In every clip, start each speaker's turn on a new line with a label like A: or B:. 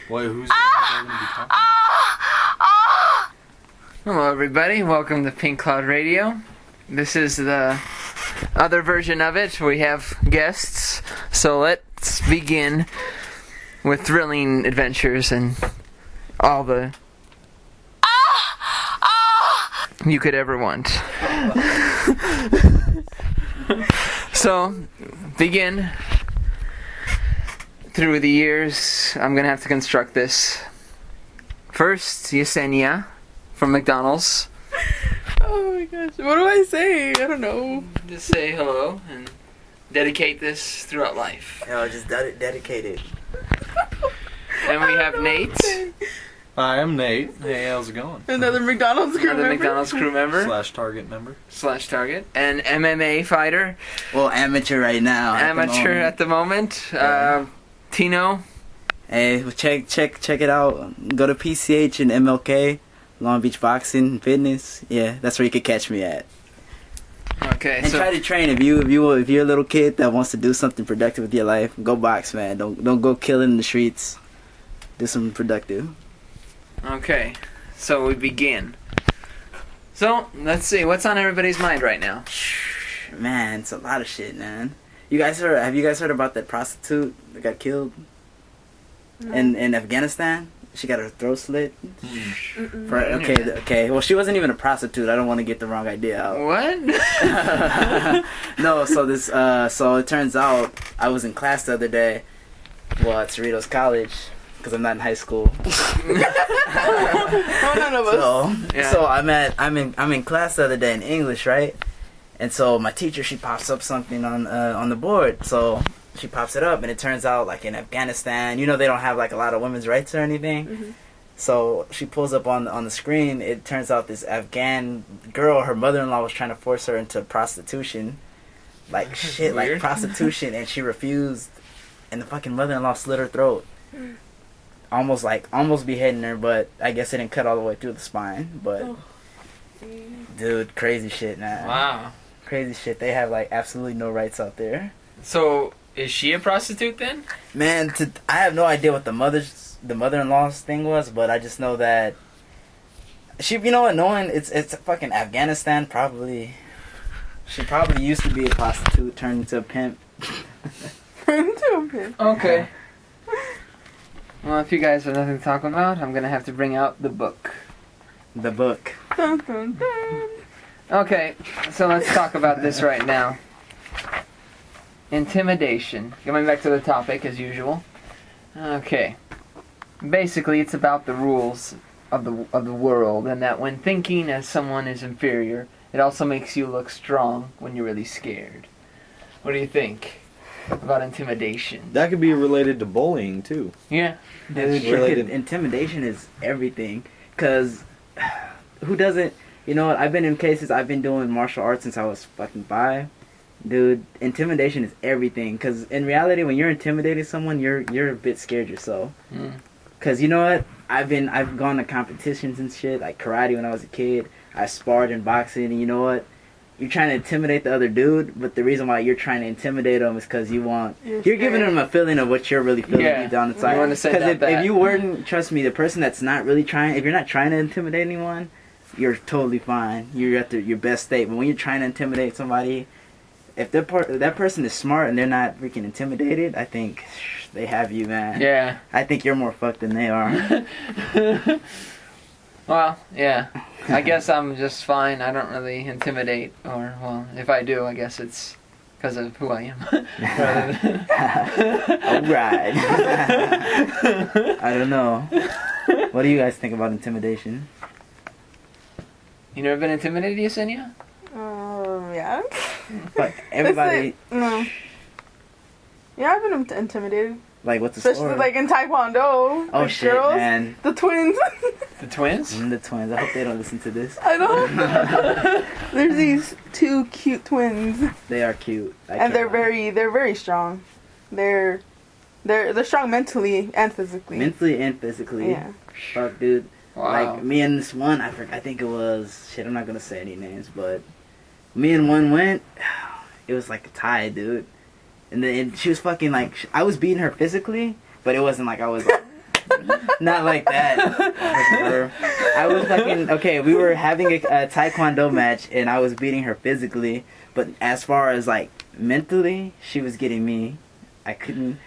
A: Wait, who's going to be talking?
B: Hello everybody, welcome to Pink Cloud Radio. This is the other version of it. We have guests, so let's begin with thrilling adventures and all the you could ever want. So, begin. Through the years, I'm gonna have to construct this. First, Yesenia from McDonald's.
C: Oh my gosh, what do I say? I don't know.
B: Just say hello and dedicate this throughout life.
D: Yo, just dedicate it.
B: And we have Nate,
A: Hi, I'm Nate. Hey, how's it going?
C: Another McDonald's crew
B: another
C: member.
B: McDonald's crew member
A: Slash Target member.
B: slash Target, and MMA fighter,
D: Well, amateur right now.
B: amateur at the moment.
D: Yeah.
B: Tino.
D: Hey, well, check it out. Go to PCH and MLK, Long Beach Boxing Fitness. Yeah, that's where you can catch me at.
B: Okay,
D: And
B: so
D: try to train. If you're a little kid that wants to do something productive with your life, go box, man. Don't go killing in the streets. Do something productive.
B: okay, so we begin. So let's see, what's on everybody's mind right now?
D: Man, it's a lot of shit, man. Have you guys heard about that prostitute that got killed in Afghanistan? She got her throat slit. Okay. Well, she wasn't even a prostitute. I don't want to get the wrong idea out.
B: What?
D: No, so it turns out I was in class the other day. Well, at Cerritos College, because I'm not in high school.
C: Oh, none of us.
D: So I'm in class the other day in English, right? And so my teacher, she pops up something on the board. So she pops it up, and it turns out, like, in Afghanistan, they don't have, like, a lot of women's rights or anything.
C: Mm-hmm.
D: So she pulls up on the screen. It turns out this Afghan girl, her mother-in-law was trying to force her into prostitution. Like, shit, like prostitution, and she refused. And the fucking mother-in-law slit her throat. Almost beheading her, but I guess it didn't cut all the way through the spine. But, dude, crazy shit, man.
B: Wow.
D: Crazy shit. They have, like, absolutely no rights out there.
B: So, is she a prostitute then?
D: Man, I have no idea what the mother-in-law's thing was, but I just know that she, knowing it's fucking Afghanistan, probably, she probably used to be a prostitute, turned into a pimp.
B: Okay. Well, if you guys have nothing to talk about, I'm gonna have to bring out the book.
D: The book.
C: Dun, dun, dun.
B: Okay, so let's talk about this right now. Intimidation. Going back to the topic as usual. Okay. Basically, it's about the rules of the world, and that when thinking as someone is inferior, it also makes you look strong when you're really scared. What do you think about intimidation?
A: That could be related to bullying, too.
B: Yeah.
D: Dude, intimidation is everything. Because who doesn't... You know what? I've been in cases... I've been doing martial arts since I was fucking 5. Dude, intimidation is everything. Because in reality, when you're intimidating someone, you're a bit scared yourself. Because you know what? I've gone to competitions and shit, like karate when I was a kid. I sparred in boxing, and you know what? You're trying to intimidate the other dude, but the reason why you're trying to intimidate him is because you're giving him a feeling of what you're really feeling deep down inside. Because if you weren't, trust me, the person that's not really trying, if you're not trying to intimidate anyone, you're totally fine. You're at your best state. But when you're trying to intimidate somebody, if that person is smart and they're not freaking intimidated, I think they have you, man.
B: Yeah.
D: I think you're more fucked than they are.
B: Well, yeah. I guess I'm just fine. I don't really intimidate. Or, well, if I do, I guess it's because of who I am.
D: Alright. I don't know. What do you guys think about intimidation?
B: You never been intimidated, Yesenia?
C: Yeah.
D: But everybody...
C: No. Yeah, I've been intimidated.
D: Like, what's the
C: Especially,
D: story?
C: like, in Taekwondo.
D: Oh,
C: with
D: shit,
C: girls,
D: man.
C: The twins.
B: The twins?
D: The twins. I hope they don't listen to this.
C: I know. There's these 2 cute twins.
D: They are cute.
C: And they're very strong. They're strong mentally and physically.
D: Mentally and physically.
C: Yeah.
D: Fuck, dude.
B: Wow.
D: Like, me and this one, I think it was... Shit, I'm not gonna say any names, but... Me and one went... It was like a tie, dude. And then she was fucking like... I was beating her physically, but it wasn't like I was like... Not like that. I was fucking okay. We were having a taekwondo match, and I was beating her physically, but as far as like mentally, she was getting me. I couldn't.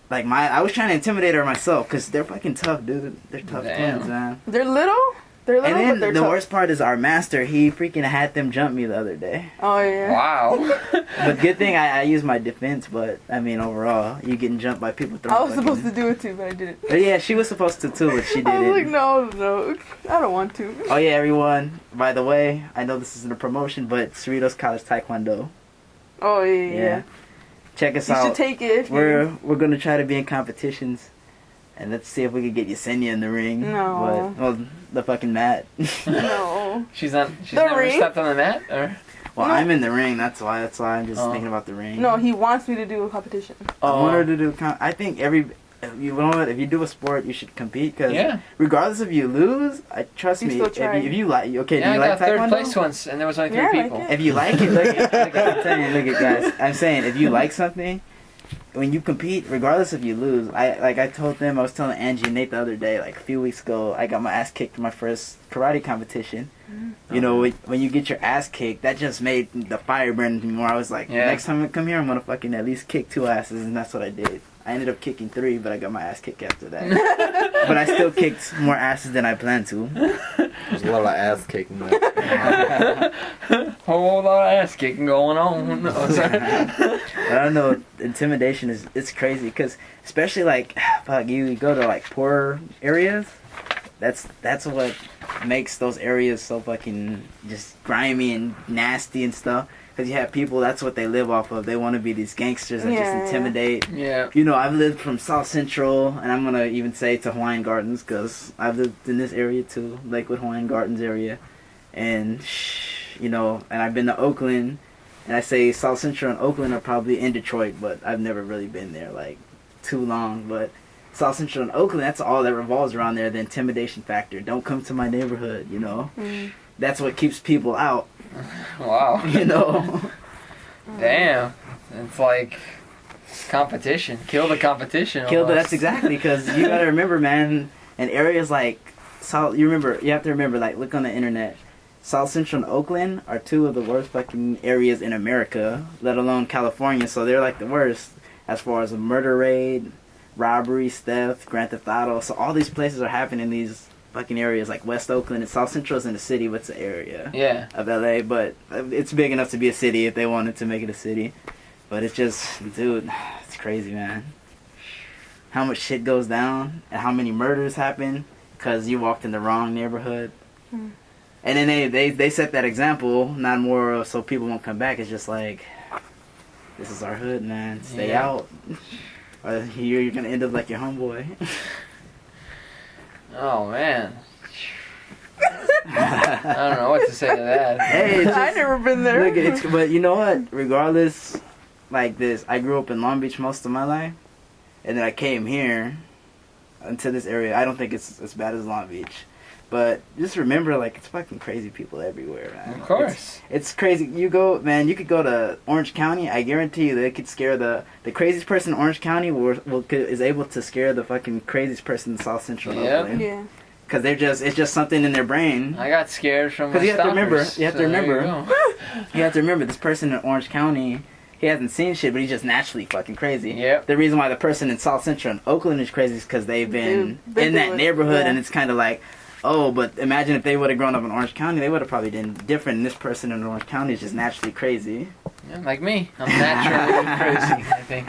D: Like I was trying to intimidate her myself because they're fucking tough, dude. They're tough twins, man.
C: They're little. They're little,
D: And
C: but they're
D: then the
C: tough.
D: worst part is our master. He freaking had them jump me the other day.
C: Oh yeah.
B: Wow.
D: But good thing I used my defense. But I mean, overall, you getting jumped by people throwing.
C: I was supposed to do it too, but I didn't.
D: But yeah, she was supposed to too, but she
C: I was like,
D: didn't.
C: no, I don't want to.
D: Oh yeah, everyone. By the way, I know this isn't a promotion, but Cerritos College Taekwondo.
C: Oh yeah.
D: Check us
C: You
D: out.
C: should take it if
D: We're gonna try to be in competitions, and let's see if we can get Yesenia in the ring.
C: No.
D: But, well, the fucking mat.
C: No.
B: She's not. She's
C: The
B: never
C: ring?
B: stepped on the mat, or.
D: Well,
C: No.
D: I'm in the ring. That's why I'm just thinking about the ring.
C: No, he wants me to do a competition.
D: I want her to do. I think you know what? If you do a sport, you should compete. Cause
B: Yeah.
D: regardless if you lose, trust
C: You
D: me.
C: still
D: If
C: try.
D: you like, okay,
B: Yeah,
D: do you
B: I
D: like
B: got third
D: taekwondo?
B: place once, and there was only 3
C: Yeah, I like
B: people.
C: it.
D: If you like it, I'm telling you, look at guys. I'm saying if you like something, when you compete, regardless if you lose, I told them, I was telling Angie and Nate the other day, like a few weeks ago, I got my ass kicked in my first karate competition. You know, when you get your ass kicked, that just made the fire burn me more. I was like,
B: Yeah.
D: next time I come here, I'm gonna fucking at least kick 2 asses, and that's what I did. I ended up kicking 3, but I got my ass kicked after that. But I still kicked more asses than I planned to.
A: There's a lot of ass kicking there.
B: Whole lot of ass kicking going on. No, sorry.
D: I don't know. Intimidation it's crazy because especially like fuck you go to like poorer areas. That's what makes those areas so fucking just grimy and nasty and stuff. Because you have people, that's what they live off of. They want to be these gangsters that
C: Yeah,
D: just intimidate.
B: Yeah.
D: You know, I've lived from South Central, and I'm gonna even say to Hawaiian Gardens because I've lived in this area too, Lakewood Hawaiian Gardens area, and you know, and I've been to Oakland, and I say South Central and Oakland are probably in Detroit, but I've never really been there like too long. But South Central and Oakland, that's all that revolves around there. The intimidation factor. Don't come to my neighborhood. You know, that's what keeps people out.
B: Wow.
D: You know.
B: Damn. It's like competition. Kill the competition.
D: Killed it.
B: almost.
D: That's exactly because you gotta remember, man. In areas like South, you have to remember, like, look on the internet. South Central and Oakland are 2 of the worst fucking areas in America, let alone California. So they're like the worst as far as a murder rate, robbery, theft, grand theft auto. So all these places are happening in these fucking areas like West Oakland and South Central is in the city. What's the area?
B: Yeah.
D: Of LA, but it's big enough to be a city if they wanted to make it a city. But it's just, dude, it's crazy, man. How much shit goes down and how many murders happen because you walked in the wrong neighborhood. And then they set that example, not more so people won't come back. It's just like, this is our hood, man. Stay
B: Yeah.
D: out. Or you're going to end up like your homeboy.
B: Oh man. I don't know what to say to that.
D: Hey, it's
C: I
D: just,
C: never been there.
D: look, but you know what? Regardless, like this, I grew up in Long Beach most of my life, and then I came here into this area. I don't think it's as bad as Long Beach, but just remember, like, it's fucking crazy people everywhere, man.
B: Of course.
D: It's crazy. You could go to Orange County. I guarantee you, they could scare the craziest person in Orange County is able to scare the fucking craziest person in South Central
B: Yep.
D: Oakland.
C: Yeah.
D: Because it's just something in their brain.
B: I got scared from my
D: Because you have to remember,
B: stalkers, so there you go.
D: you have to remember, this person in Orange County, he hasn't seen shit, but he's just naturally fucking crazy.
B: Yep.
D: The reason why the person in South Central and Oakland is crazy is because they've been
C: They've been
D: in
C: through
D: that
C: it,
D: neighborhood,
C: yeah.
D: and it's kind of like, oh, but imagine if they would have grown up in Orange County, they would have probably been different. And this person in Orange County is just naturally crazy.
B: Yeah, like me. I'm naturally crazy, I think.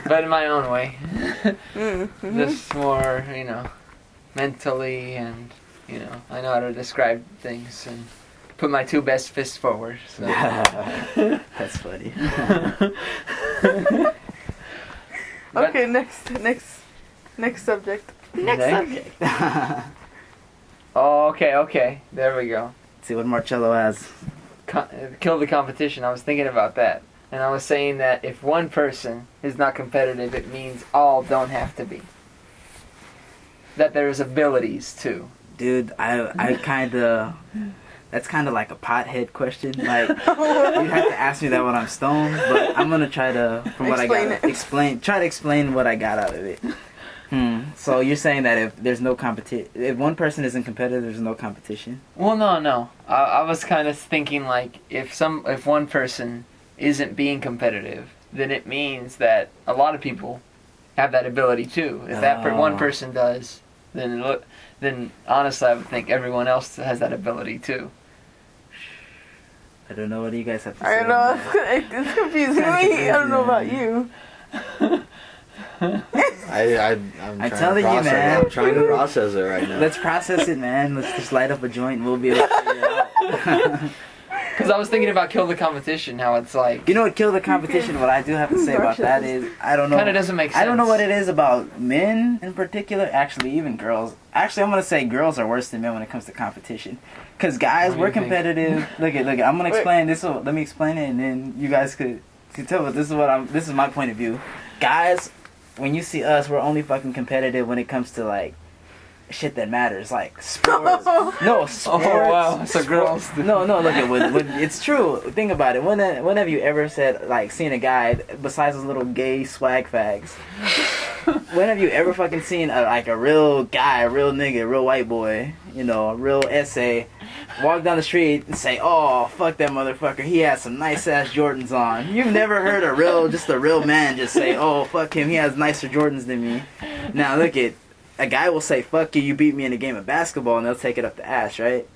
B: But in my own way. Just more, mentally and, I know how to describe things and put my 2 best fists forward. So.
D: That's funny.
B: But-
C: Okay, next subject.
B: Next
D: subject.
B: Oh, okay. There we go.
D: See what Marcello has.
B: Kill the competition. I was thinking about that. And I was saying that if one person is not competitive, it means all don't have to be. That there's abilities too.
D: Dude, I kind of... That's kind of like a pothead question. Like, you have to ask me that when I'm stoned, but I'm going to try to, from what I got, try to explain what I got out of it. So you're saying that if there's no competition, if one person isn't competitive, there's no competition?
B: Well, no. I was kind of thinking like if one person isn't being competitive, then it means that a lot of people have that ability too. If one person does, then honestly, I would think everyone else has that ability too.
D: I don't know what you guys have to say.
C: I know, it's confusing me. I don't know about you.
A: I'm
D: telling you, man.
A: I'm trying to process it right now.
D: Let's process it, man. Let's just light up a joint and we'll be able to figure it out.
B: Because I was thinking about kill the competition, how it's like...
D: You know what, kill the competition, what I do have to say about that is, I don't know.
B: Kind of doesn't make sense.
D: I don't know what it is about men in particular, actually even girls. Actually, I'm going to say girls are worse than men when it comes to competition. Because guys, we're competitive. Look, I'm going to explain this. Let me explain it and then you guys could tell me. This is my point of view. Guys, when you see us, we're only fucking competitive when it comes to like shit that matters, like sports. No, sports.
B: Oh wow, so girls.
D: No, look at it's true. Think about it. When have you ever said like seen a guy besides those little gay swag fags? When have you ever fucking seen a real guy, a real nigga, a real white boy, a real essay, walk down the street and say, "Oh, fuck that motherfucker, he has some nice ass Jordans on." You've never heard a real man just say, "Oh, fuck him, he has nicer Jordans than me." Now look at a guy will say, "Fuck you, you beat me in a game of basketball," and they'll take it up the ass, right?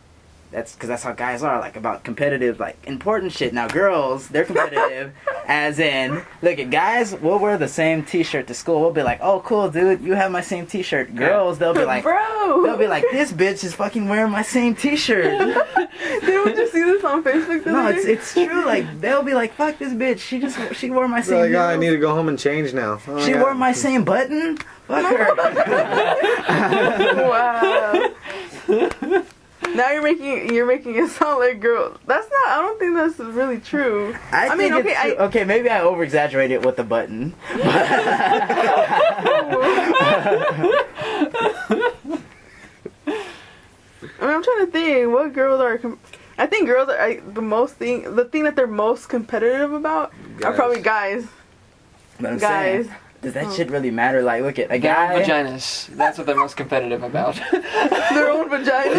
D: That's because that's how guys are, like, about competitive, like, important shit. Now, girls, they're competitive, as in, look, at guys, we'll wear the same t-shirt to school. We'll be like, "Oh, cool, dude, you have my same t-shirt." Girls, they'll be like,
C: bro,
D: they'll be like, "This bitch is fucking wearing my same t-shirt."
C: Didn't we just see this on Facebook?
D: No, it's true. Like, they'll be like, "Fuck this bitch, she wore my same."
A: Like, I need to go home and change now. Oh,
D: she wore my same button. Fuck her.
C: Wow. Now you're making it sound like girl. That's not. I don't think that's really true.
D: I mean, okay, maybe I over exaggerated with the button.
C: I'm trying to think what girls are. I think girls are the thing that they're most competitive about are probably guys.
D: But I'm
C: guys.
D: saying, does that shit really matter? Like, look at a guy.
B: Vaginas. That's what they're most competitive about.
C: Their own vagina.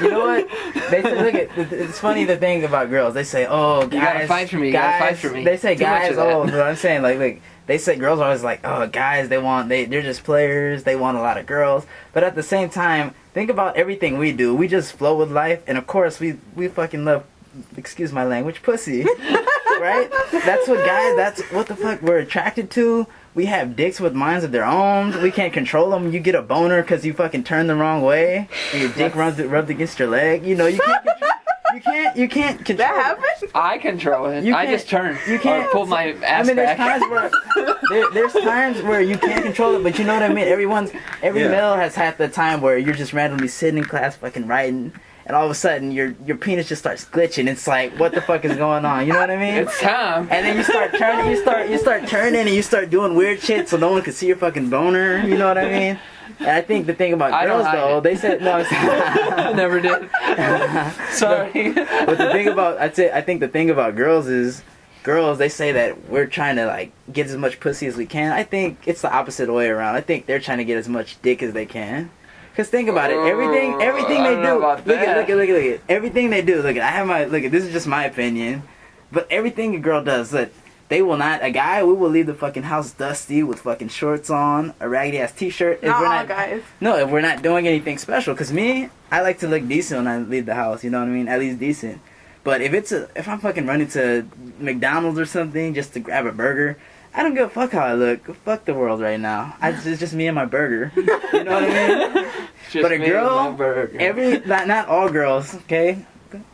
D: You know what? They say, look at. It's funny the thing about girls. They say, "Oh, guys,
B: you gotta fight for me.
D: Guys, they say
B: Too
D: guys. Oh, but I'm saying like they say girls are always like, "Oh, guys, they're just players. They want a lot of girls." But at the same time, think about everything we do. We just flow with life, and of course, we fucking love. Excuse my language, pussy. Right? That's what the fuck we're attracted to. We have dicks with minds of their own. We can't control them. You get a boner because you fucking turn the wrong way, and your dick rubbed against your leg. You can't control.
C: That happened?
B: I control it. I just turn.
D: You can't
B: or pull my ass back.
D: There's times where you can't control it, but you know what I mean. Every male has had the time where you're just randomly sitting in class, fucking writing. And all of a sudden, your penis just starts glitching. It's like, what the fuck is going on? You know what I mean?
B: It's time.
D: And then you start turning. You start turning, and you start doing weird shit, so no one can see your fucking boner. You know what I mean? And I think the thing about girls, though, they said no.
B: I never did. Sorry.
D: But the thing about I think the thing about girls is, girls, they say that we're trying to like get as much pussy as we can. I think it's the opposite way around. I think they're trying to get as much dick as they can. Cause think about it, everything they do. Look at everything they do. This is just my opinion, but everything a girl does, look, we will leave the fucking house dusty with fucking shorts on, a raggedy ass t-shirt.
C: Guys.
D: No, if we're not doing anything special. Cause me, I like to look decent when I leave the house. You know what I mean? At least decent. But if I'm fucking running to McDonald's or something just to grab a burger, I don't give a fuck how I look. Fuck the world right now. It's just me and my burger. You know what I mean? But a girl, not all girls, okay?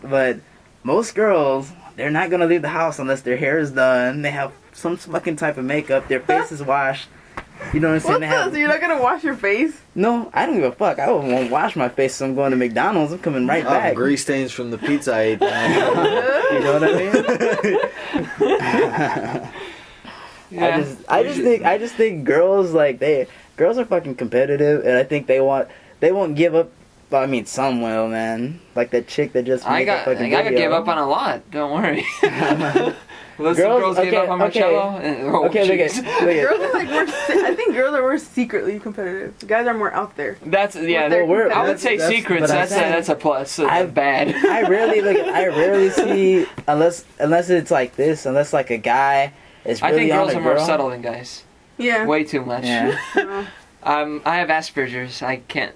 D: But most girls, they're not gonna leave the house unless their hair is done. They have some fucking type of makeup. Their face is washed. You know what I'm saying?
C: So you're not gonna wash your face?
D: No, I don't give a fuck. I won't wash my face, so I'm going to McDonald's. I'm coming right back.
A: Grease stains from the pizza I ate. You know what I mean?
B: Yeah.
D: I just think girls girls are fucking competitive, and I think they won't give up. Well, I mean, some will, man. Like that chick that just made that fucking video.
B: I gotta give up on a lot. Don't worry. Listen, girls gave up on Marcello.
D: Okay, look at
C: Girls are like I think girls are more secretly competitive. Guys are more out there.
B: That's yeah.
C: Well,
B: I would say secrets. That's a plus. Bad.
D: I rarely see unless it's like this. Unless like a guy is really
B: I think girls
D: on a
B: are more
D: girl.
B: subtle than guys.
C: Yeah.
B: Way too much.
D: Yeah.
B: I have Asperger's. I can't.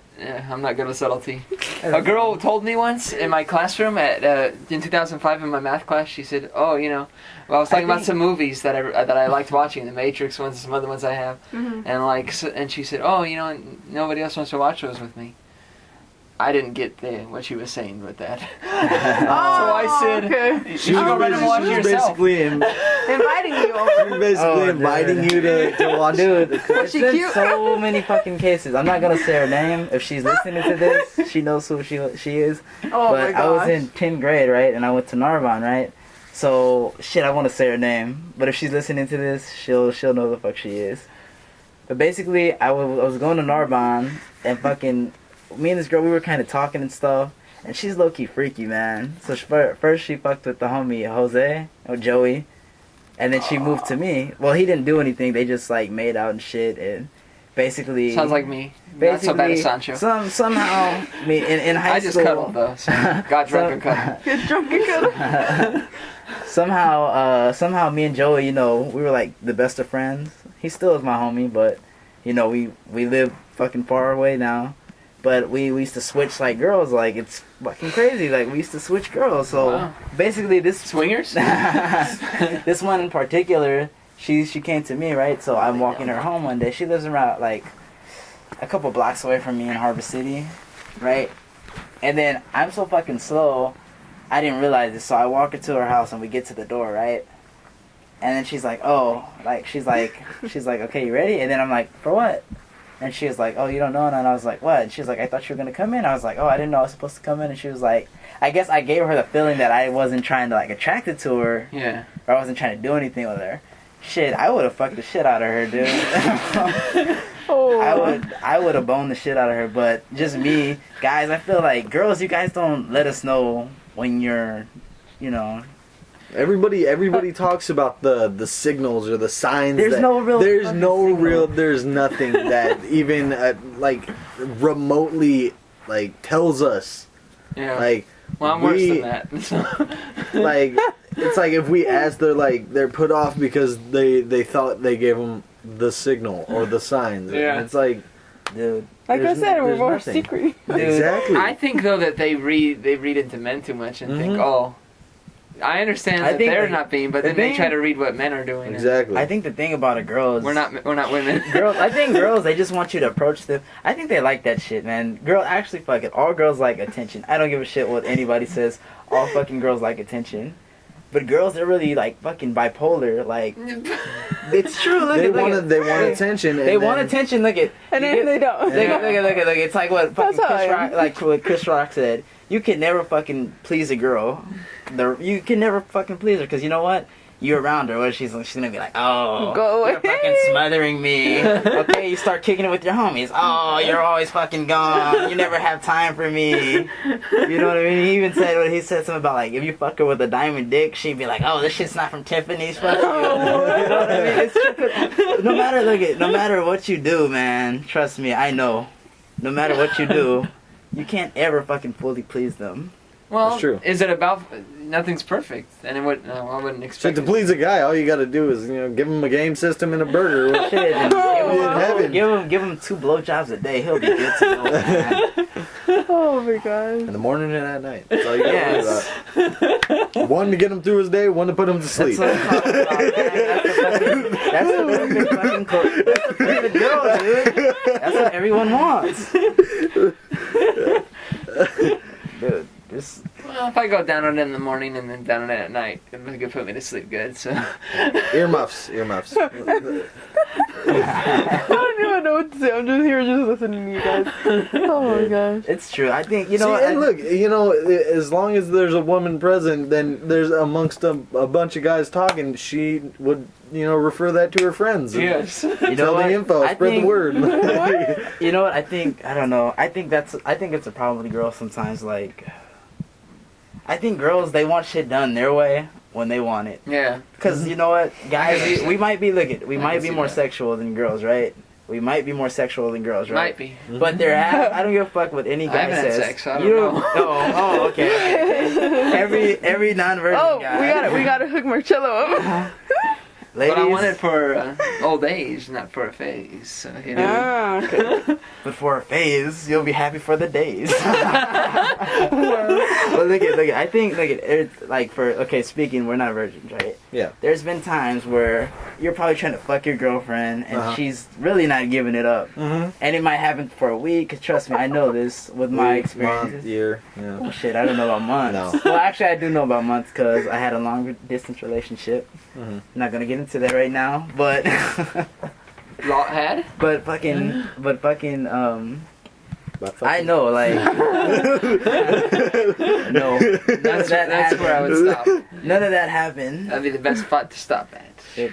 B: I'm not good with subtlety. A girl told me once in my classroom in 2005 in my math class. She said, "Oh, I was talking about some movies that I liked watching, the Matrix ones, and some other ones I have, and she said, "Oh, nobody else wants to watch those with me." I didn't get what she was saying with that. So I said,
C: okay.
B: "You should go right and watch yourself."
A: Basically
C: Inviting you over.
A: basically inviting you to watch.
D: Dude,
C: Was
D: there's
C: she
D: been
C: cute?
D: so many fucking cases. I'm not gonna say her name. If she's listening to this, she knows who she is.
C: Oh
D: But
C: my gosh.
D: I was in 10th grade, right? And I went to Narbonne, right? So, shit, I want to say her name. But if she's listening to this, she'll know who the fuck she is. But basically, I was going to Narbonne, and fucking, me and this girl, we were kind of talking and stuff. And she's low-key freaky, man. So first she fucked with the homie Jose, or Joey. And then she moved to me. Well, he didn't do anything. They just, like, made out and shit. And basically...
B: Sounds like me. Not so bad as Sancho.
D: Somehow, me in high
B: I
D: school...
B: just cuddled, though. So got drunk and cuddled.
C: Get drunk and cuddle.
D: Somehow me and Joey, we were like the best of friends. He still is my homie, but we live fucking far away now. But we used to switch like girls, like it's fucking crazy. Like we used to switch girls. So
B: Wow.
D: basically this
B: Swingers?
D: this one in particular, she came to me, right? So I'm walking her home one day. She lives around like a couple blocks away from me in Harbor City, right? And then I'm so fucking slow, I didn't realize this. So I walk her to her house and we get to the door, right? And then she's like, she's like, okay, you ready? And then I'm like, for what? And she was like, oh, you don't know? And I was like, what? And she was like, I thought you were going to come in. I was like, oh, I didn't know I was supposed to come in. And she was like, I guess I gave her the feeling that I wasn't trying to, like, attract it to her.
B: Yeah.
D: Or I wasn't trying to do anything with her. Shit, I would have fucked the shit out of her, dude.
C: Oh.
D: I would have boned the shit out of her. But just me, guys, I feel like, girls, you guys don't let us know when you're,
A: Everybody talks about the signals or the signs.
D: There's no real
A: There's
D: fucking
A: no
D: signal.
A: real. There's nothing that even like remotely like tells us.
B: Yeah.
A: Like
B: Well, I'm worse than that. So.
A: like it's like if we ask, they're put off because they thought they gave them the signal or the signs.
B: Yeah.
A: And it's like,
D: dude.
C: Like I
A: there's
C: said, we're
A: there's
C: more
A: nothing.
C: secret.
A: Exactly.
B: I think though that they read into men too much and think,
A: Mhm.
B: oh, I understand
D: I
B: that
D: think
B: they're
D: the-
B: not being, but
D: the
B: then they
D: thing-
B: try to read what men are doing. and
A: Exactly.
D: I think the thing about a girl is...
B: We're not women.
D: girls, I think girls, they just want you to approach them. I think they like that shit, man. Actually, fuck it. All girls like attention. I don't give a shit what anybody says. All fucking girls like attention. But girls, they're really, like, fucking bipolar. Like, it's true. Look
A: they
D: at
A: want
D: it.
A: attention.
D: They
A: and
D: want
A: then-
D: attention. Look at...
C: And
D: you
C: then
D: get-
C: they don't.
D: Look at. It's like what fucking
C: That's how
D: Chris
C: I
D: Rock,
C: am.
D: like what Chris Rock said. You can never fucking please a girl. You can never fucking please her because you know what? You're around her. What she's gonna be like? Oh,
C: Go away.
D: you're fucking smothering me. Okay, you start kicking it with your homies. Oh, you're always fucking gone. You never have time for me. You know what I mean? He even said he said something about like if you fuck her with a diamond dick, she'd be like, oh, this shit's not from Tiffany's. Fuck you. You know what I mean? It's true, 'cause no matter what you do, man. Trust me, I know. No matter what you do, you can't ever fucking fully please them.
B: Well,
A: That's true.
B: is it about nothing's perfect? And it would no, I wouldn't
A: Shit,
B: expect
A: to
B: it.
A: please a guy, all you got to do is give him a game system and a burger.
D: Shit, and
A: heaven.
D: give him 2 blowjobs a day. He'll be good to go, man.
C: Oh my gosh.
A: In the morning and at night. That's all you got
D: Yes.
A: to worry about. One to get him through his day, one to put him to sleep.
D: That's what I'm talking about, man. That's the perfect fucking that's the perfect girl, dude. That's what everyone wants. Dude, just
B: Well, if I go down on it in the morning and then down on it at night, it could put me to sleep good. So
A: Earmuffs.
C: I don't even know what to say. I'm just here just listening to you guys. Oh my gosh.
D: it's true. I think you
A: See,
D: know.
A: and look, as long as there's a woman present, then there's amongst a bunch of guys talking, she would, refer that to her friends.
B: yes.
D: you know
A: Tell
D: what?
A: the info,
D: I
A: spread
D: think-
A: the word.
D: You know what? I don't know. I think it's a problem with girls sometimes. Like, I think girls, they want shit done their way. when they want it.
B: Yeah.
D: Because you know what, guys, we might be we
B: I
D: might
B: can
D: be
B: see
D: more
B: that.
D: sexual than girls, right? We might be more sexual than girls, right?
B: Might be.
D: But I don't give a fuck what any
B: I
D: guy
B: haven't had
D: says.
B: sex, so I don't know.
D: Oh, okay. Every non-virgin
C: Oh,
D: guy.
C: we gotta hook Marcello up.
D: Ladies,
B: But I want it for old age, not for a phase. So, you know.
C: Ah, okay.
D: but for a phase, you'll be happy for the days. But look at. I think it's like speaking, we're not virgins, right?
A: Yeah.
D: There's been times where you're probably trying to fuck your girlfriend and she's really not giving it up,
A: Mm-hmm.
D: and it might happen for a week. 'Cause trust me, I know this with my
A: Month,
D: experiences.
A: year. Yeah.
D: Oh, shit, I don't know about months.
A: No.
D: Well, actually, I do know about months because I had a long distance relationship.
A: Mm-hmm.
D: I'm not gonna get into that right now, but
B: Lot had?
D: but fucking
A: But
D: I know, like no,
B: That's where I would stop.
D: None of that happened.
B: That'd be the best spot to stop at.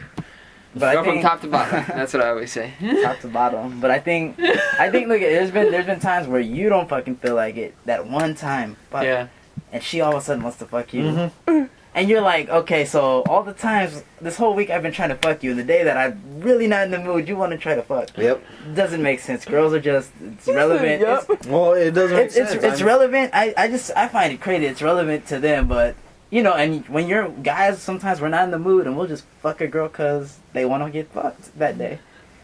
D: But
B: Go
D: I
B: from
D: think
B: top to bottom. That's what I always say.
D: top to bottom. But I think look, there's been times where you don't fucking feel like it. That one time, fuck,
B: Yeah.
D: and she all of a sudden wants to fuck you.
A: Mm-hmm.
D: And you're like, okay, so all the times, this whole week I've been trying to fuck you, and the day that I'm really not in the mood, you want to try to fuck.
A: Yep.
D: Doesn't make sense. Girls are just, it's relevant.
C: Yep.
A: Well, it doesn't make
D: It's
A: sense.
D: relevant. I find it crazy. It's relevant to them, but, you know, and when you're guys, sometimes we're not in the mood, and we'll just fuck a girl because they want to get fucked that day.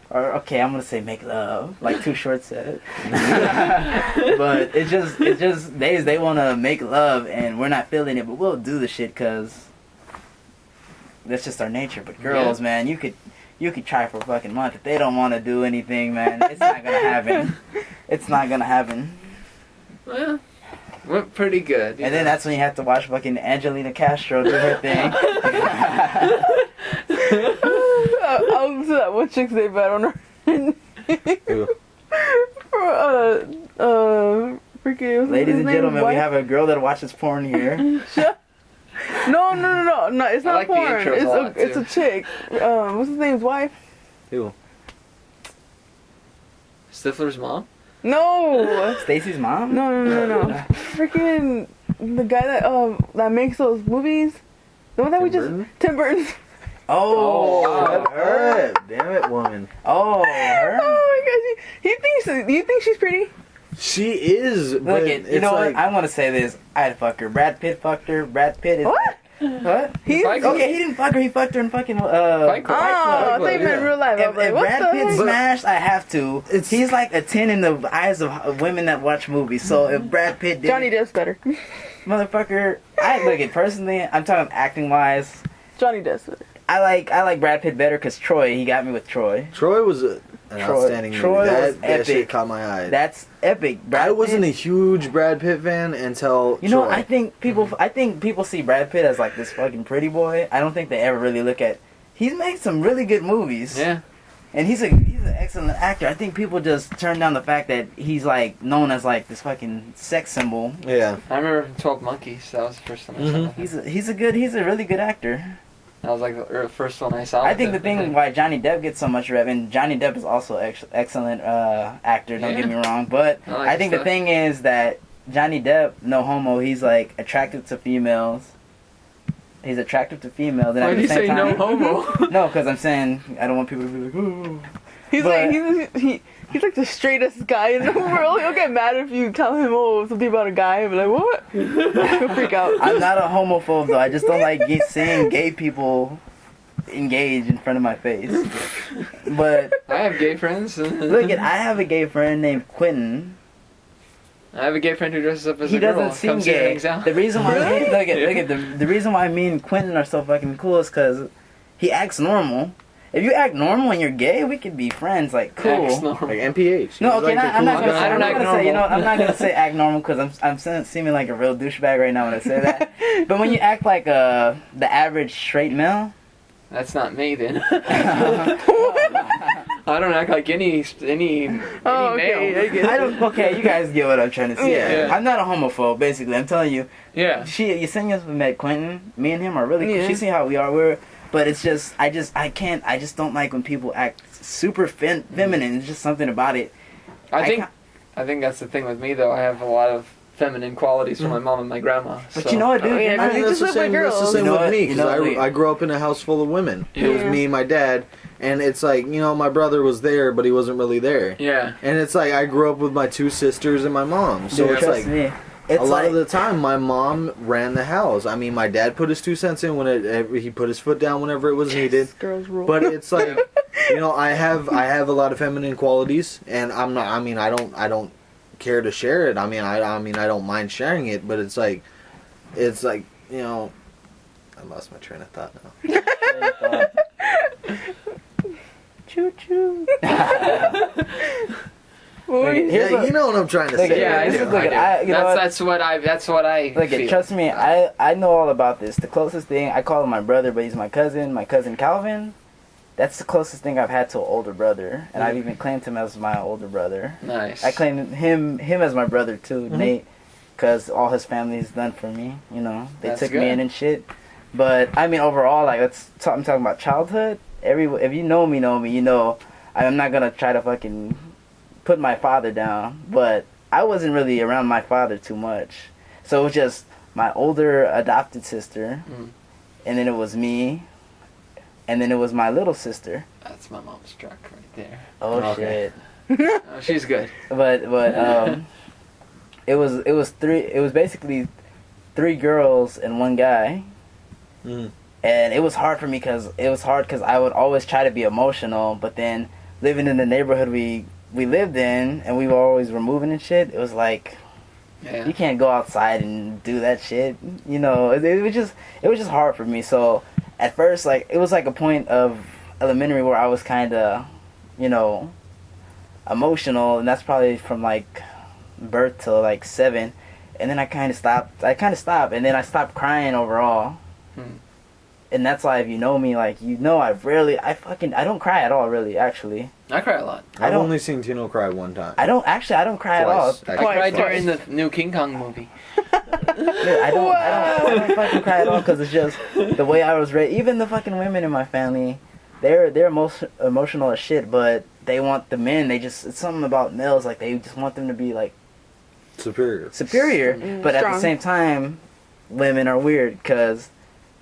D: Or, okay, I'm going to say make love, like Too Short said. But it's just days they want to make love, and we're not feeling it, but we'll do the shit because that's just our nature. But girls, man, you could try for a fucking month. If they don't want to do anything, man, it's not going to happen. It's not going to happen.
B: Well, went pretty good.
D: And then that's when you have to watch fucking Angelina Castro do her thing.
C: I was to that one chick's name, but I don't know.
A: Who?
C: Freaking.
D: Ladies and gentlemen, we have a girl that watches porn here.
C: No, it's
B: I
C: not
B: like the
C: porn.
B: intros a lot,
C: It's
B: too.
C: a chick. What's his name's wife?
A: Who?
B: Stifler's mom?
C: No,
D: Stacy's mom?
C: no. Freaking the guy that makes those movies. The one that Tim Burton.
D: Oh,
B: Oh,
A: Her. Damn it, woman.
D: oh, her?
C: Oh my gosh, he thinks. Do you think she's pretty?
A: She is.
D: Look
A: But
D: at, you
A: it's
D: know
A: like,
D: what? I want to say this. I'd fuck her. Brad Pitt fucked her. Brad Pitt is.
C: What?
D: What?
C: He's.
B: Fight Club.
D: Okay, he didn't fuck her. He fucked her in fucking
B: Fight
C: Oh,
B: Club.
C: I thought you meant
A: yeah.
C: real life. I
D: If,
C: was like,
D: if
C: what
D: Brad
C: the
D: Pitt
C: heck?
D: smashed, I have to.
A: It's-
D: He's like a 10 in the eyes of women that watch movies. So if Brad Pitt did
C: Johnny Depp's better.
D: motherfucker, I look at personally, I'm talking acting wise.
C: Johnny Depp's better.
D: I like Brad Pitt better because Troy, he got me with Troy.
A: Troy was an outstanding
D: Troy
A: movie.
D: was
A: That
D: epic.
A: shit caught my eye.
D: That's epic. Brad
A: I wasn't a
D: Pitt,
A: huge Brad Pitt fan until
D: you know,
A: Troy.
D: I think people see Brad Pitt as like this fucking pretty boy. I don't think they ever really look at. He's made some really good movies.
B: Yeah.
D: And he's an excellent actor. I think people just turn down the fact that he's like known as like this fucking sex symbol.
A: Yeah.
B: I remember 12 Monkeys. That was the first time I saw that.
D: He's a really good actor.
B: That was like the first one I saw.
D: I think the thing why Johnny Depp gets so much rev, and Johnny Depp is also excellent actor. Don't get me wrong, but
B: I like
D: I think
B: his
D: the
B: stuff.
D: thing is that Johnny Depp, no homo, he's like attractive to females. He's attractive to females, and
B: Why
D: at
B: do
D: the
B: you
D: same
B: say
D: time,
B: no homo?
D: no, because I'm saying I don't want people to be like, ooh.
C: He's
D: But-
C: like he's like the straightest guy in the world. He'll get mad if you tell him something about a guy and be like, what? He'll freak out.
D: I'm not a homophobe though. I just don't like seeing gay people engage in front of my face. But
B: I have gay friends.
D: look, I have a gay friend named Quentin.
B: I have a gay friend who dresses up as
D: He
B: a girl.
D: doesn't seem
B: comes here and
D: gay.
B: hangs out.
D: The reason why
C: Really?
D: look at the reason why me and Quentin are so fucking cool is because he acts normal. If you act normal and you're gay, we could be friends. Like cool.
B: Acts normal.
A: Like NPH.
D: No,
A: He's
D: okay,
A: like the
D: I'm not
A: coolest
D: gonna
A: guy.
D: say.
B: I don't
D: I'm not
B: act
D: gonna say. You know,
B: normal.
D: I'm not gonna say act normal because I'm seeming like a real douchebag right now when I say that. But when you act like the average straight male.
B: That's not me then. I don't act like any
C: Oh,
B: male.
C: okay, I get
D: I
C: it.
D: don't. Okay, you guys get what I'm trying to say.
B: Yeah.
D: I'm not a homophobe. Basically, I'm telling you.
B: Yeah.
D: You seen us met Quentin. Me and him are really.
C: Yeah.
D: She seen how we are. But it's just. I just don't like when people act super feminine. It's just something about it.
B: I think that's the thing with me though. I have a lot of feminine qualities from my mom and my grandma.
D: But
B: so.
D: you know what, dude?
C: Oh, yeah,
D: You're not-
C: I mean,
A: That's the
C: just live
A: same.
C: with
A: That's the
C: girls.
A: same
D: You know
A: with
D: what?
A: me
D: You know
A: because
D: what?
A: I grew up in a house full of women. It was
C: Yeah.
A: me, my dad, and it's like my brother was there, but he wasn't really there.
B: Yeah.
A: And it's like I grew up with my two sisters and my mom, so
D: Dude,
A: it's
D: trust
A: like
D: me. It's
A: a lot
D: like,
A: of the time my mom ran the house. I mean, my dad put his 2 cents in when he put his foot down whenever it was needed.
C: Girls rule.
A: But it's like I have a lot of feminine qualities, and I'm not. I mean, I don't care to share it. I mean, I don't mind sharing it, but it's like I lost my train of thought now.
D: choo choo.
C: What were you-
D: Here's
A: Yeah,
D: what-
A: you know what I'm trying to
D: Look
A: say.
D: at-
B: Yeah, I
D: this
B: do.
D: is like
B: I do.
D: I- you know what?
B: That's what I
D: Look,
B: feel.
D: trust me, I know all about this. The closest thing, I call him my brother, but he's my cousin Calvin. That's the closest thing I've had to an older brother, and I've even claimed him as my older brother.
B: Nice.
D: I claim him as my brother too, Nate, because all his family's done for me. You know, they
B: That's
D: took
B: good.
D: me in and shit. But I mean, overall, like I'm talking about childhood. If you know me, you know I'm not gonna try to fucking put my father down, but I wasn't really around my father too much, so it was just my older adopted sister, and then it was me, and then it was my little sister.
B: That's my mom's truck right there.
D: Oh
A: Okay.
D: shit!
B: Oh, she's good.
D: But it was basically 3 girls and 1 guy,
A: Mm.
D: and it was hard for me because I would always try to be emotional, but then living in the neighborhood we lived in and we always were moving and shit, it was like
B: Yeah.
D: you can't go outside and do that shit, you know. It was just hard for me. So at first, like, it was like a point of elementary where I was kind of, emotional, and that's probably from like birth till like 7, and then I kind of stopped, and then I stopped crying overall. And that's why, if you know me, like, I don't cry at all, really, actually.
B: I cry a lot.
A: I've only seen Tino cry one time.
D: I don't cry at all.
A: Twice,
B: I
A: actually.
B: cried
A: Twice.
B: during the new King Kong movie.
D: I don't fucking cry at all, because it's just the way I was raised. Even the fucking women in my family, they're most emotional as shit, but they want the men, it's something about males, like, they just want them to be, like,
A: Superior.
D: But at
C: Strong.
D: the same time, women are weird, because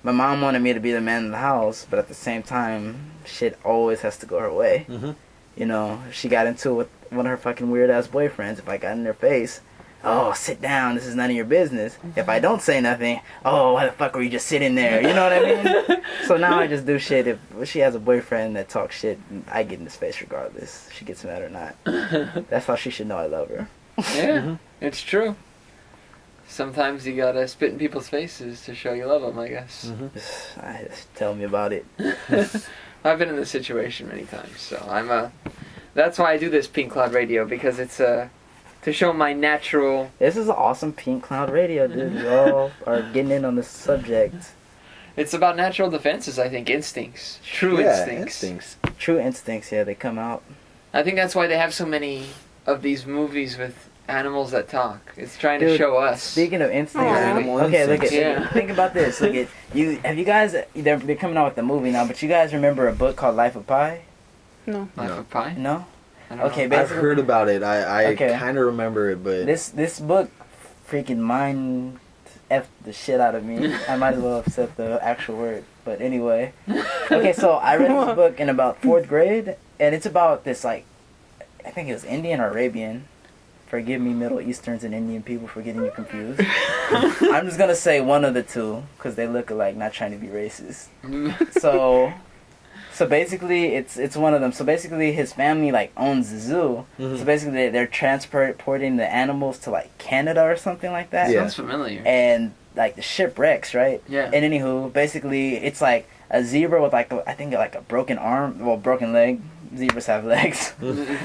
D: my mom wanted me to be the man in the house, but at the same time, shit always has to go her way.
A: Mm-hmm.
D: You know, she got into it with one of her fucking weird-ass boyfriends. If I got in their face, oh, sit down, this is none of your business. If I don't say nothing, oh, why the fuck were you just sitting there? You know what I mean? So now I just do shit. If she has a boyfriend that talks shit, I get in his face regardless. She gets mad or not. That's how she should know I love her.
B: Yeah, it's true. Sometimes you gotta spit in people's faces to show you love them, I guess.
D: Tell me about it.
B: I've been in this situation many times, so that's why I do this Pink Cloud Radio, because it's to show my natural.
D: This is an awesome Pink Cloud Radio, dude. You all are getting in on this subject.
B: It's about natural defenses, I think, instincts, true instincts.
D: True instincts, yeah, they come out.
B: I think that's why they have so many of these movies with animals that talk. It's trying to
D: Dude,
B: show us.
D: Speaking of instincts,
A: Animal
D: okay, look
A: instincts.
D: at
B: Yeah.
D: think about this. Look at you. Have you guys? They're coming out with the movie now, but you guys remember a book called Life of Pi?
C: No.
B: Life
A: No.
B: of Pi?
D: No.
B: I don't
D: Okay,
B: know.
A: I've heard about it. I
D: Okay.
A: kind of remember it, but
D: This book freaking mind f the shit out of me. I might as well have said the actual word, but anyway. Okay, so I read this book in about 4th grade, and it's about this, like, I think it was Indian or Arabian. Forgive me, Middle Easterns and Indian people, for getting you confused. I'm just gonna say one of the two, because they look alike, not trying to be racist. So basically, it's one of them. So basically, his family, like, owns the zoo.
A: Mhm.
D: So basically, they're transporting the animals to, like, Canada or something like that.
A: Yeah.
B: Sounds familiar.
D: And, like, the ship wrecks, right?
B: Yeah.
D: And anywho, basically, it's like a zebra with, like, I think, like, a broken arm, well, broken leg. Zebras have legs.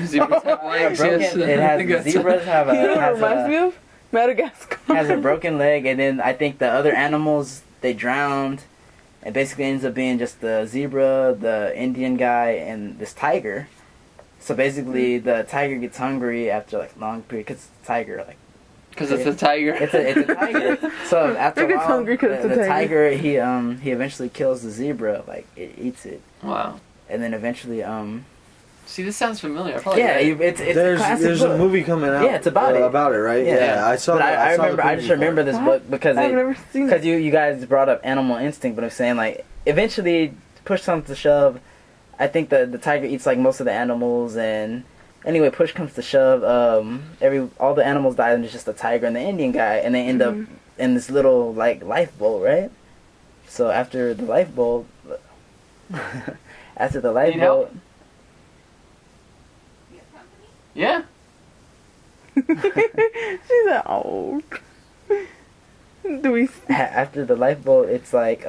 B: Zebras have legs,
D: Broken,
B: yes.
D: it
B: I think
D: has
B: that's-
D: zebras have
C: You know
D: a
C: what it reminds me of? Madagascar.
D: has a broken leg, and then I think the other animals, they drowned. It basically ends up being just the zebra, the Indian guy, and this tiger. So basically, the tiger gets hungry after, like, long period, because it's a tiger, like,
B: Because it's a tiger.
D: it's a tiger. So after a
C: It gets
D: while,
C: hungry 'cause it's a
D: the
C: tiger.
D: tiger, he eventually kills the zebra, like, it eats it.
B: Wow.
D: And then eventually,
B: See, this sounds familiar. I probably
D: Yeah,
B: read it.
D: it's a
A: there's
D: classic book.
A: a movie coming out.
D: Yeah, it's about it.
A: About it, right? Yeah, I saw.
D: But I
A: saw the
D: remember. I just
A: preview for
D: remember
A: it.
D: this
C: What?
D: book because
C: I've never seen it.
D: you guys brought up animal instinct, but I'm saying like eventually push comes to shove. I think the tiger eats like most of the animals, and anyway, push comes to shove. All the animals die, and there's just a tiger and the Indian guy, and they end up in this little like lifeboat, right? So after the lifeboat,
B: Need help? Yeah.
C: She's like, oh. Do we?
D: after the lifeboat, it's like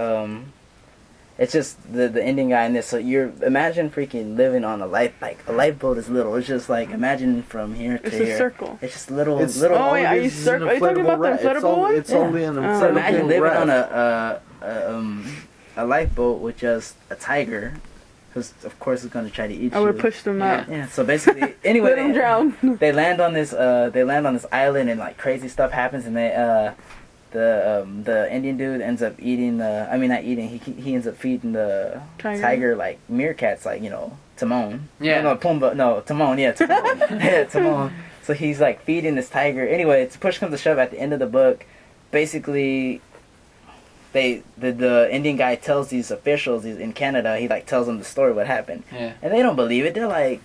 D: it's just the Indian guy in this. So you're imagine freaking living on a lifeboat is little. It's just like imagine from here to
C: It's
D: here.
C: a circle.
D: It's just little.
A: It's-
D: little.
C: Oh, wait, are you
A: It's an
C: are you talking about the
A: inflatable
C: inflatable one?
A: It's only an
C: Oh.
A: inflatable
D: So imagine living
A: raft.
D: on a lifeboat with just a tiger, who's of course is going to try to eat
C: I
D: you.
C: would push them
B: Yeah.
C: out.
D: Yeah. So basically, anyway,
C: Let them drown.
D: they land on this island and like crazy stuff happens and the Indian dude ends up eating he ends up feeding the tiger like meerkats, like, you know, Timon.
B: Yeah.
D: No, Pumbaa. No, Timon. Yeah, Timon. Yeah, Timon. So he's like feeding this tiger. Anyway, it's push comes to shove at the end of the book. Basically, the Indian guy tells these officials in Canada. He like tells them the story what happened,
B: Yeah.
D: and they don't believe it. They're like,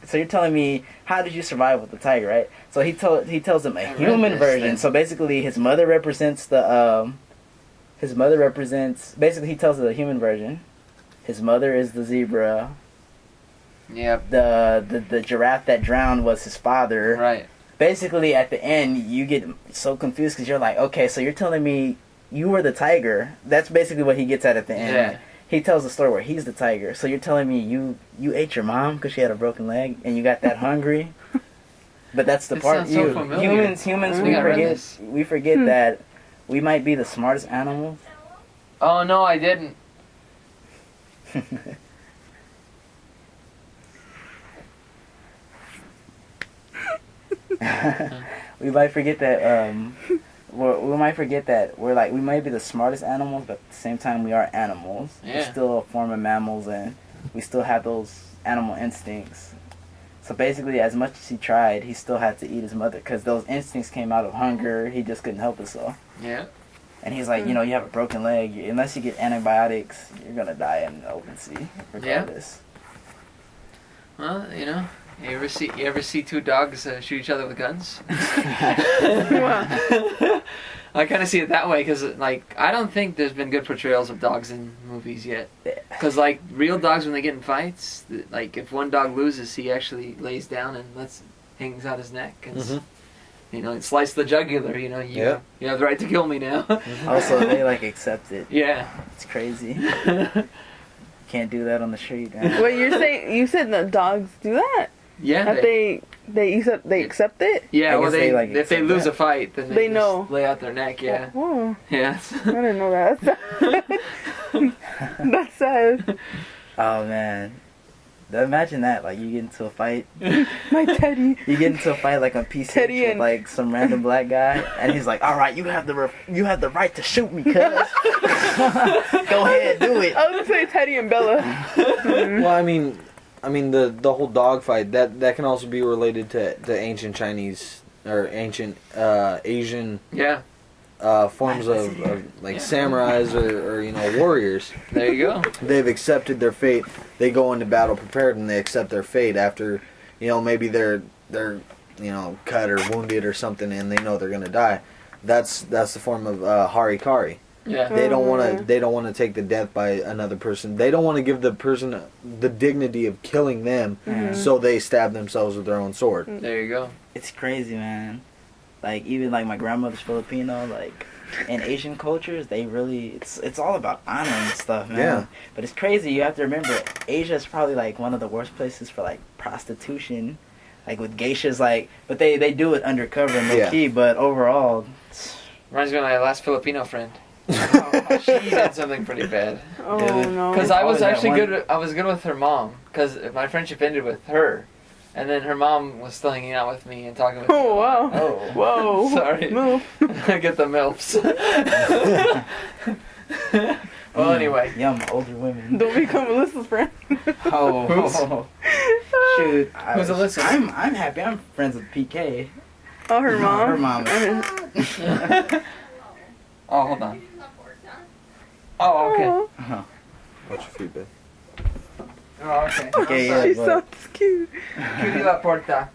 D: so you're telling me how did you survive with the tiger, right? So he tells them a
B: I read
D: human
B: this
D: version.
B: thing.
D: So basically, his mother represents basically he tells the human version. His mother is the zebra.
B: Yep.
D: The giraffe that drowned was his father.
B: Right.
D: Basically, at the end, you get so confused because you're like, okay, so you're telling me you were the tiger. That's basically what he gets at the end.
B: Yeah.
D: He tells the story where he's the tiger. So you're telling me you ate your mom because she had a broken leg and you got that hungry. But that's the
B: This
D: part
B: sounds so
D: you
B: familiar.
D: humans
B: I think I read this.
D: we forget that we might be the smartest animals.
B: Oh no, I didn't.
D: We might forget that we might forget that we might be the smartest animals, but at the same time we are animals.
B: Yeah.
D: We're still a form of mammals, and we still have those animal instincts. So basically, as much as he tried, he still had to eat his mother because those instincts came out of hunger. He just couldn't help himself.
B: Yeah.
D: And he's like, you know, you have a broken leg. Unless you get antibiotics, you're gonna die in the open sea, regardless.
B: Well, you know, you ever see two dogs shoot each other with guns?
C: Wow.
B: I kind of see it that way because, like, I don't think there's been good portrayals of dogs in movies yet. Because, like, real dogs, when they get in fights, like, if one dog loses, he actually lays down and hangs out his neck. And, you know, slice the jugular, you know, you have the right to kill me now.
D: Also, they like accept it.
B: Yeah.
D: It's crazy. Can't do that on the street, man.
C: Wait, you said that dogs do that?
B: Yeah.
C: That they accept it?
B: Yeah,
D: I
B: well,
D: guess they, like,
B: if they
D: accept
B: lose
D: that.
B: a fight, then
C: They
B: just
C: know.
B: lay out their neck, yeah.
C: Oh,
B: Yeah.
C: I didn't know that. That's sad.
D: Oh man, imagine that. Like you get into a fight.
C: My teddy.
D: You get into a fight like on PC
C: Teddy
D: with
C: and-
D: like some random black guy, and he's like, "All right, you have the right to shoot me, cuz. Go ahead, do it."
C: I was gonna say Teddy and Bella.
A: Well, I mean, the whole dog fight that can also be related to ancient Chinese or ancient Asian
B: Yeah.
A: forms of like samurais or you know warriors.
B: There you go.
A: They've accepted their fate. They go into battle prepared and they accept their fate after, you know, maybe they're you know cut or wounded or something and they know they're gonna die. That's the form of harikari.
B: Yeah.
A: They don't want to take the death by another person. They don't want to give the person the dignity of killing them, so they stab themselves with their own sword.
B: There you go.
D: It's crazy, man. Like even like my grandmother's Filipino, like in Asian cultures, they really it's all about honor and stuff, man.
A: Yeah.
D: But it's crazy. You have to remember, Asia is probably like one of the worst places for like prostitution, like with geishas. Like, but they do it undercover and low key. But overall,
B: Reminds me of my last Filipino friend. She did something pretty bad.
C: Oh
D: Dude.
C: no.
B: Because I was
D: Always that
B: actually
D: one-
B: good. I was good with her mom. Because my friendship ended with her, and then her mom was still hanging out with me and talking with me.
C: Oh wow.
D: oh,
C: Whoa.
B: Sorry.
C: Move.
B: I get the milfs. Well, anyway.
D: Yum, older women.
C: Don't become Alyssa's friend.
D: Oh, shoot.
B: Who's Alyssa?
D: I'm happy. I'm friends with PK.
C: Oh, her mom.
D: Her mom.
B: Oh, hold on. Oh, okay.
D: Uh-huh.
A: Watch your feet, babe.
B: Oh, okay.
D: Okay, yeah,
C: She
D: but-
C: sounds cute.
B: Cutie la porta.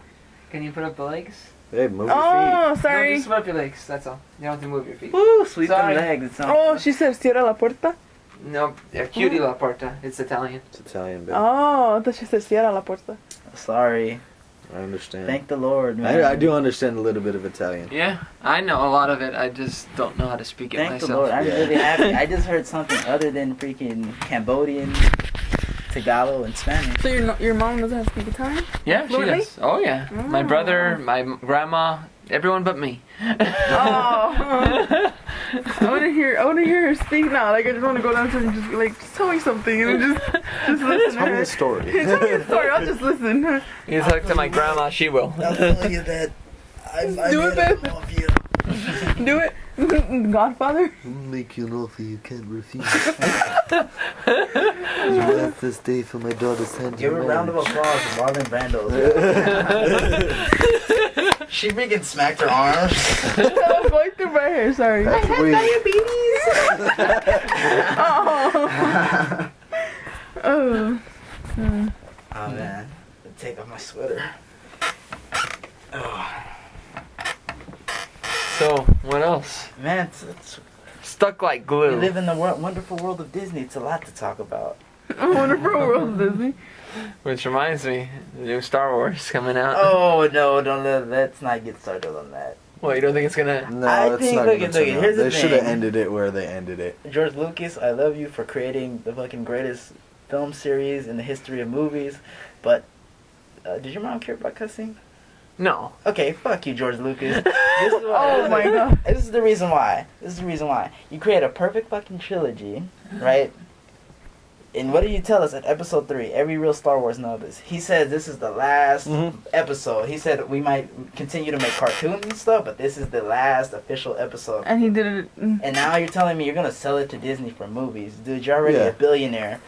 B: Can you put up the legs?
A: Hey, move your
C: Oh,
B: No,
C: sorry.
B: just put up your legs. That's all. You don't have to move your feet.
D: Woo, sweep them
B: Sorry.
D: legs. It sounds
C: Oh, she said cierra la puerta.
B: No, yeah, cutie la porta. It's Italian.
A: feet. It's Italian, babe.
C: Oh, I thought she said cierra la puerta.
D: Sorry.
A: I understand.
D: Thank the Lord, man.
A: I do understand a little bit of Italian.
B: Yeah, I know a lot of it. I just don't know how to speak it
D: Thank
B: myself.
D: the Lord. I'm
A: Yeah.
D: really happy. I just heard something other than freaking Cambodian, Tagalog, and Spanish.
C: So your mom doesn't have to speak Italian?
B: Yeah, she
C: Fluently?
B: does. Oh yeah, my
C: Oh.
B: brother, my grandma, everyone but me.
C: Oh. I want to hear her speak now. Like I just want to go down to her and just just tell me something and just listen
A: Tell
C: to
A: me
C: her.
A: a story.
C: Tell me a story. I'll just listen.
B: You talk to my grandma, she will.
D: I'll tell you that I
C: Do it, babe.
D: love you.
C: Do it. Godfather.
A: Make you an offer you can't refuse. You left this day for my daughter's hand.
D: Give her a round of applause for Marlon Brando's. She freaking smacked her arms.
C: I was going through my hair. Sorry.
A: diabetes.
C: Oh. Oh.
D: Oh man, take off my sweater. Oh.
B: So, what else?
D: Man,
B: Stuck like
D: we
B: glue.
D: live in the wonderful world of Disney. It's a lot to talk about.
C: A Wonderful World of Disney.
B: Which reminds me, the new Star Wars coming out.
D: Oh no, let's not get started on that.
B: Well, you don't think it's gonna...
A: No,
D: I
A: it's
D: think-
A: not
D: look
A: gonna
D: at-
A: turn
D: look at-
A: out.
D: here's the
A: They should have
D: thing.
A: ended it where they ended it.
D: George Lucas, I love you for creating the fucking greatest film series in the history of movies, but did your mom care about cussing?
B: No.
D: Okay, fuck you, George Lucas.
C: Oh my god.
D: This is the reason why. You create a perfect fucking trilogy, right? And what did you tell us at episode 3? Every real Star Wars novice. He said this is the last episode. He said we might continue to make cartoons and stuff, but this is the last official episode.
C: And he did it.
D: And now you're telling me you're gonna sell it to Disney for movies. Dude, you're already
A: Yeah.
D: a billionaire.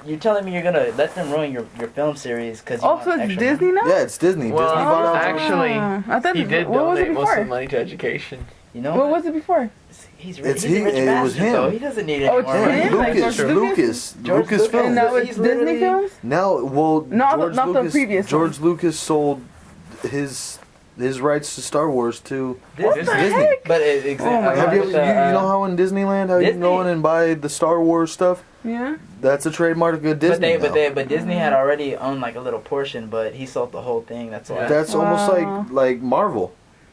D: You're telling me you're gonna let them ruin your film series because
C: Oh, so it's Disney now?
A: Yeah, it's Disney.
B: Well,
A: Disney bought out.
B: actually,
C: I thought
B: He did
C: what was it
B: donate most of the
C: before?
B: money to education.
D: You know
C: What was it before?
D: He's
A: It's
D: he's a rich
A: it was
D: bastard,
A: him.
D: though. He doesn't need
C: Oh,
D: any
C: it's
D: more
C: him?
D: money.
C: Like
A: Lucas,
C: George
A: Lucas,
D: George
A: Lucas
D: Lucas.
A: films.
C: And now it's
D: He's
C: Disney
D: literally-
C: films?
A: Now, well,
C: Not
A: George
C: the
A: Lucas,
C: previous
A: George
C: one.
A: Lucas sold his rights to Star Wars to
C: What
B: This
C: the
A: Disney.
C: heck?
D: But
C: Oh my
A: Have you,
D: with
A: you,
D: the,
A: you know how in Disneyland how you can go in
D: Disney-
A: and buy the Star Wars stuff?
C: Yeah.
A: That's a trademark of Disney.
D: but Disney had already owned like a little portion, but he sold the whole thing. That's why.
A: That's almost
C: Wow.
A: like Marvel.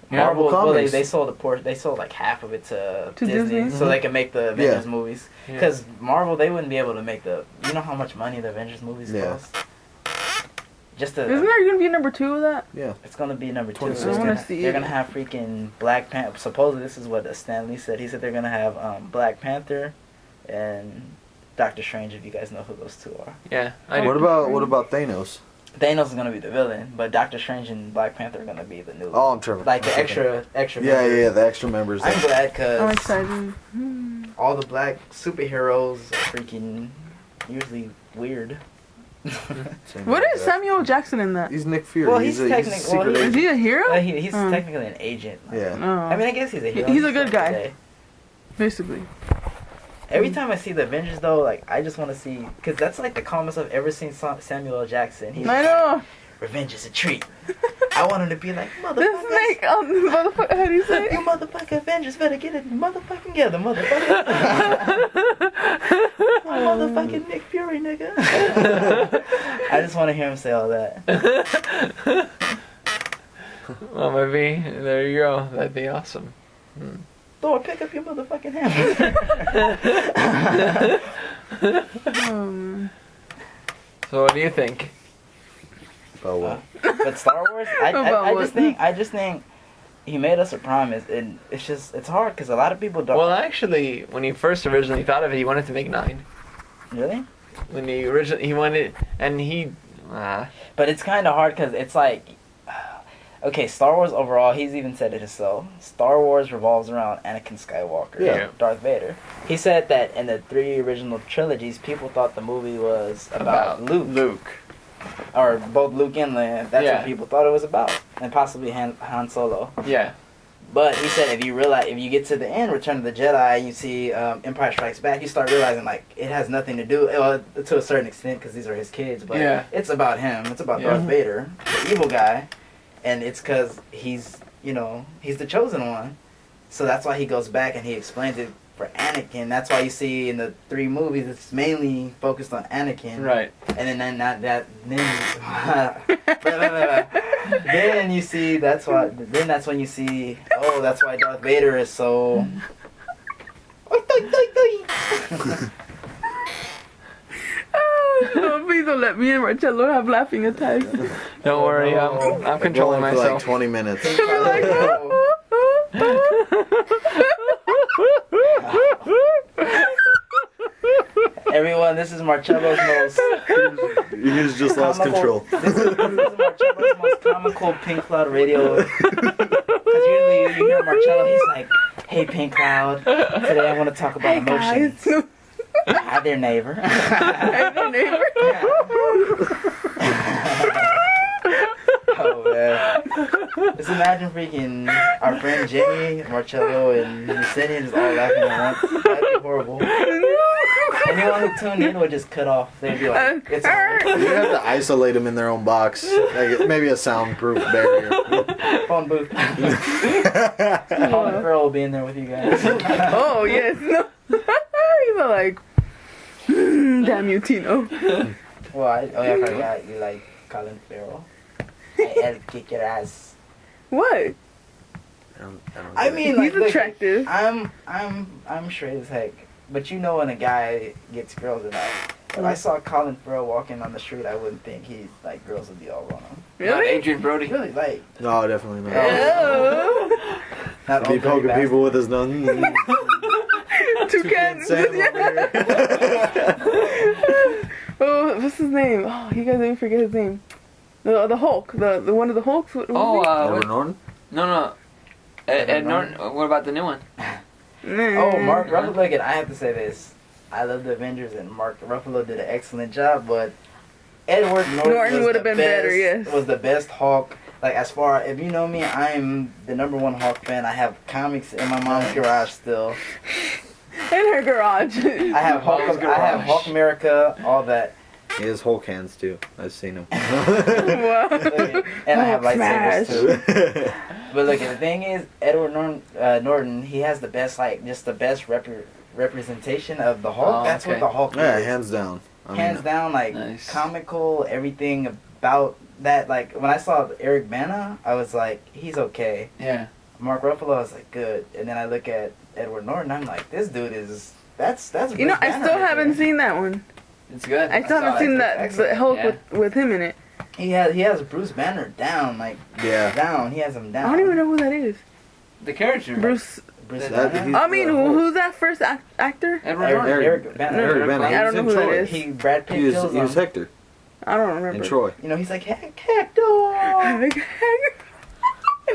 B: Yeah.
A: Marvel
D: well,
A: Comics.
D: they sold a portion. They sold like half of it to
C: Disney?
D: Disney, so they can make the Avengers
A: Yeah.
D: movies.
B: Yeah.
D: Because Marvel, they wouldn't be able to make the. You know how much money the Avengers movies
A: Yeah.
D: cost? Just
C: Isn't there gonna be number 2 of that?
A: Yeah.
D: It's gonna be number 2.
A: 2016.
C: I wanna see
D: They're
C: it.
D: gonna have freaking Black Panther. Supposedly, this is what Stan Lee said. He said they're gonna have Black Panther and Doctor Strange. If you guys know who those two are,
B: Yeah, I do.
A: What about Thanos?
D: Thanos is gonna be the villain, but Doctor Strange and Black Panther are gonna be the new.
A: Oh, I'm tripping.
D: like the extra.
A: Yeah,
D: members.
A: yeah, the extra members.
D: I'm glad
C: I'm
D: because
C: excited.
D: all the black superheroes are freaking usually weird.
A: Same
C: What
A: like
C: is
A: that.
C: Samuel Jackson in that?
A: He's Nick Fury.
D: Well,
A: he's
D: he's
A: a
D: technic-
A: secret
D: well,
C: Is
A: agent.
C: he a hero?
D: He's
C: Oh.
D: technically an agent.
A: Yeah.
C: Oh.
D: I mean, I guess he's a hero.
C: He's a good
D: at the
C: guy.
D: end of the day.
C: Basically.
D: Every time I see the Avengers, though, like I just want to see, because that's like the calmest I've ever seen Samuel L. Jackson. He's
C: I know.
D: revenge is a treat. I want him to be like,
C: This
D: motherfuckers,
C: snake on the motherfucker. How do you say
D: you
C: it?
D: motherfucking Avengers better get it motherfucking together, motherfucker. I'm motherfucking Nick Fury, nigga. I just want to hear him say all that.
B: Well, maybe, there you go. That'd be awesome.
D: Thor, pick up your motherfucking hammer.
B: So what do you think?
A: Oh well.
D: But Star Wars, I just think he made us a promise, and it's hard because a lot of people don't.
B: Well, actually, when he first originally thought of it, he wanted to make 9.
D: Really?
B: When he wanted, and he,
D: But it's kind of hard because it's like, Okay, Star Wars overall, he's even said it himself. Star Wars revolves around Anakin Skywalker,
A: Yeah.
D: Darth Vader. He said that in the 3 original trilogies, people thought the movie was about Luke. Or both Luke and Leia. That's
B: Yeah.
D: what people thought it was about. And possibly Han Solo.
B: Yeah.
D: But he said if you get to the end, Return of the Jedi, you see Empire Strikes Back, you start realizing, like, it has nothing to do, well, to a certain extent, because these are his kids, but
B: Yeah.
D: it's about him. It's about
B: Yeah.
D: Darth Vader, the evil guy, and it's because he's the chosen one. So that's why he goes back and he explains it for Anakin. That's why you see in the 3 movies, it's mainly focused on Anakin.
B: Right.
D: And then then you see that's when you see, oh, that's why Darth Vader is so
C: No, please don't let me and Marcello have laughing attacks.
B: Don't worry, I'm controlling
A: Going for like
B: myself.
A: 20 minutes.
C: We're like,
D: Everyone, this is Marcello's most
A: He's just lost
D: comical-
A: control.
D: This is Marcello's most comical Pink Cloud radio. Because usually you hear Marcello, he's like, "Hey, Pink Cloud, today I want to talk about
C: hey
D: emotions."
C: guys.
D: Hi there, neighbor.
C: Hey there, neighbor.
D: Oh man. Just imagine freaking our friend Jimmy, Marcello, and Yesenia just all laughing at once. That'd be horrible. Anyone who tuned in would just cut off. They'd be like, it's
A: You have to isolate them in their own box. Like maybe a soundproof barrier.
D: phone booth. Colin Farrell will be in there with you guys.
C: Oh, yes. No. He's all like, damn you, Tino.
D: Well, I forgot you like Colin Farrell. I'll kick your ass.
C: What?
D: I mean, like,
C: He's
D: look,
C: attractive.
D: I'm straight as heck. But you know when a guy gets girls enough. If I saw Colin Farrell walking on the street, I wouldn't think girls would be all on him.
B: Not
C: Really?
B: Adrian Brody.
D: Really, like,
A: No, definitely not.
C: Oh.
D: not
A: Be
D: all
A: poking
D: dirty
A: people with his nose.
C: Toucan.
A: Sam over here.
C: Oh, what's his name? Oh, you guys didn't forget his name. The Hulk. The one of the Hulks. What was
B: Oh,
A: Edward Norton?
B: no. Ed Norton. What about the new one?
C: he? Nah.
D: Oh, Mark Ruffalo. Look, I have to say this. I love the Avengers, and Mark Ruffalo did an excellent job. But Edward Norton
C: would have been better. Yes.
D: Was the best Hulk. Like, as far, if you know me, I'm the #1 Hulk fan. I have comics in my mom's garage still.
C: In her garage.
D: I have
B: Mom's garage.
D: Hulk America, all that.
A: He has Hulk hands too. I've seen him.
C: Wow.
D: And I have
C: Hulk
D: lightsabers
C: smash.
D: too. But look, the thing is, Edward Norton, he has the best, like, just the best representation of the Hulk.
B: Oh,
D: That's
B: okay.
D: what the Hulk
A: Yeah,
D: is.
A: hands down.
D: Hands down, like,
B: Nice.
D: comical, everything about that. Like, when I saw Eric Bana, I was like, he's okay.
B: Yeah.
D: Mark Ruffalo, I was like, good. And then I look at Edward Norton, I'm like, this dude is, that's
C: You know,
D: Bruce
C: I
D: Banner
C: still
D: right
C: haven't
D: there.
C: seen that one.
B: It's good.
C: I still
D: saw
C: haven't
D: it.
C: seen
D: It's
C: that the
D: excellent.
C: Hulk
B: Yeah.
C: with him in it.
D: He has Bruce Banner down, like,
A: Yeah.
D: down. He has him
C: I
D: down.
C: don't even know who that is.
B: The character.
C: Bruce.
D: Bruce
B: That-
D: Banner?
A: he's-
C: I mean, who's that first actor?
B: Edward Norton.
D: Eric Bana.
A: Eric Bana.
C: I don't know who that is.
D: He Brad Pitt
A: He was
D: kills him.
A: Hector
C: I don't
A: in
C: remember.
A: Troy.
D: You know, he's like, Hector.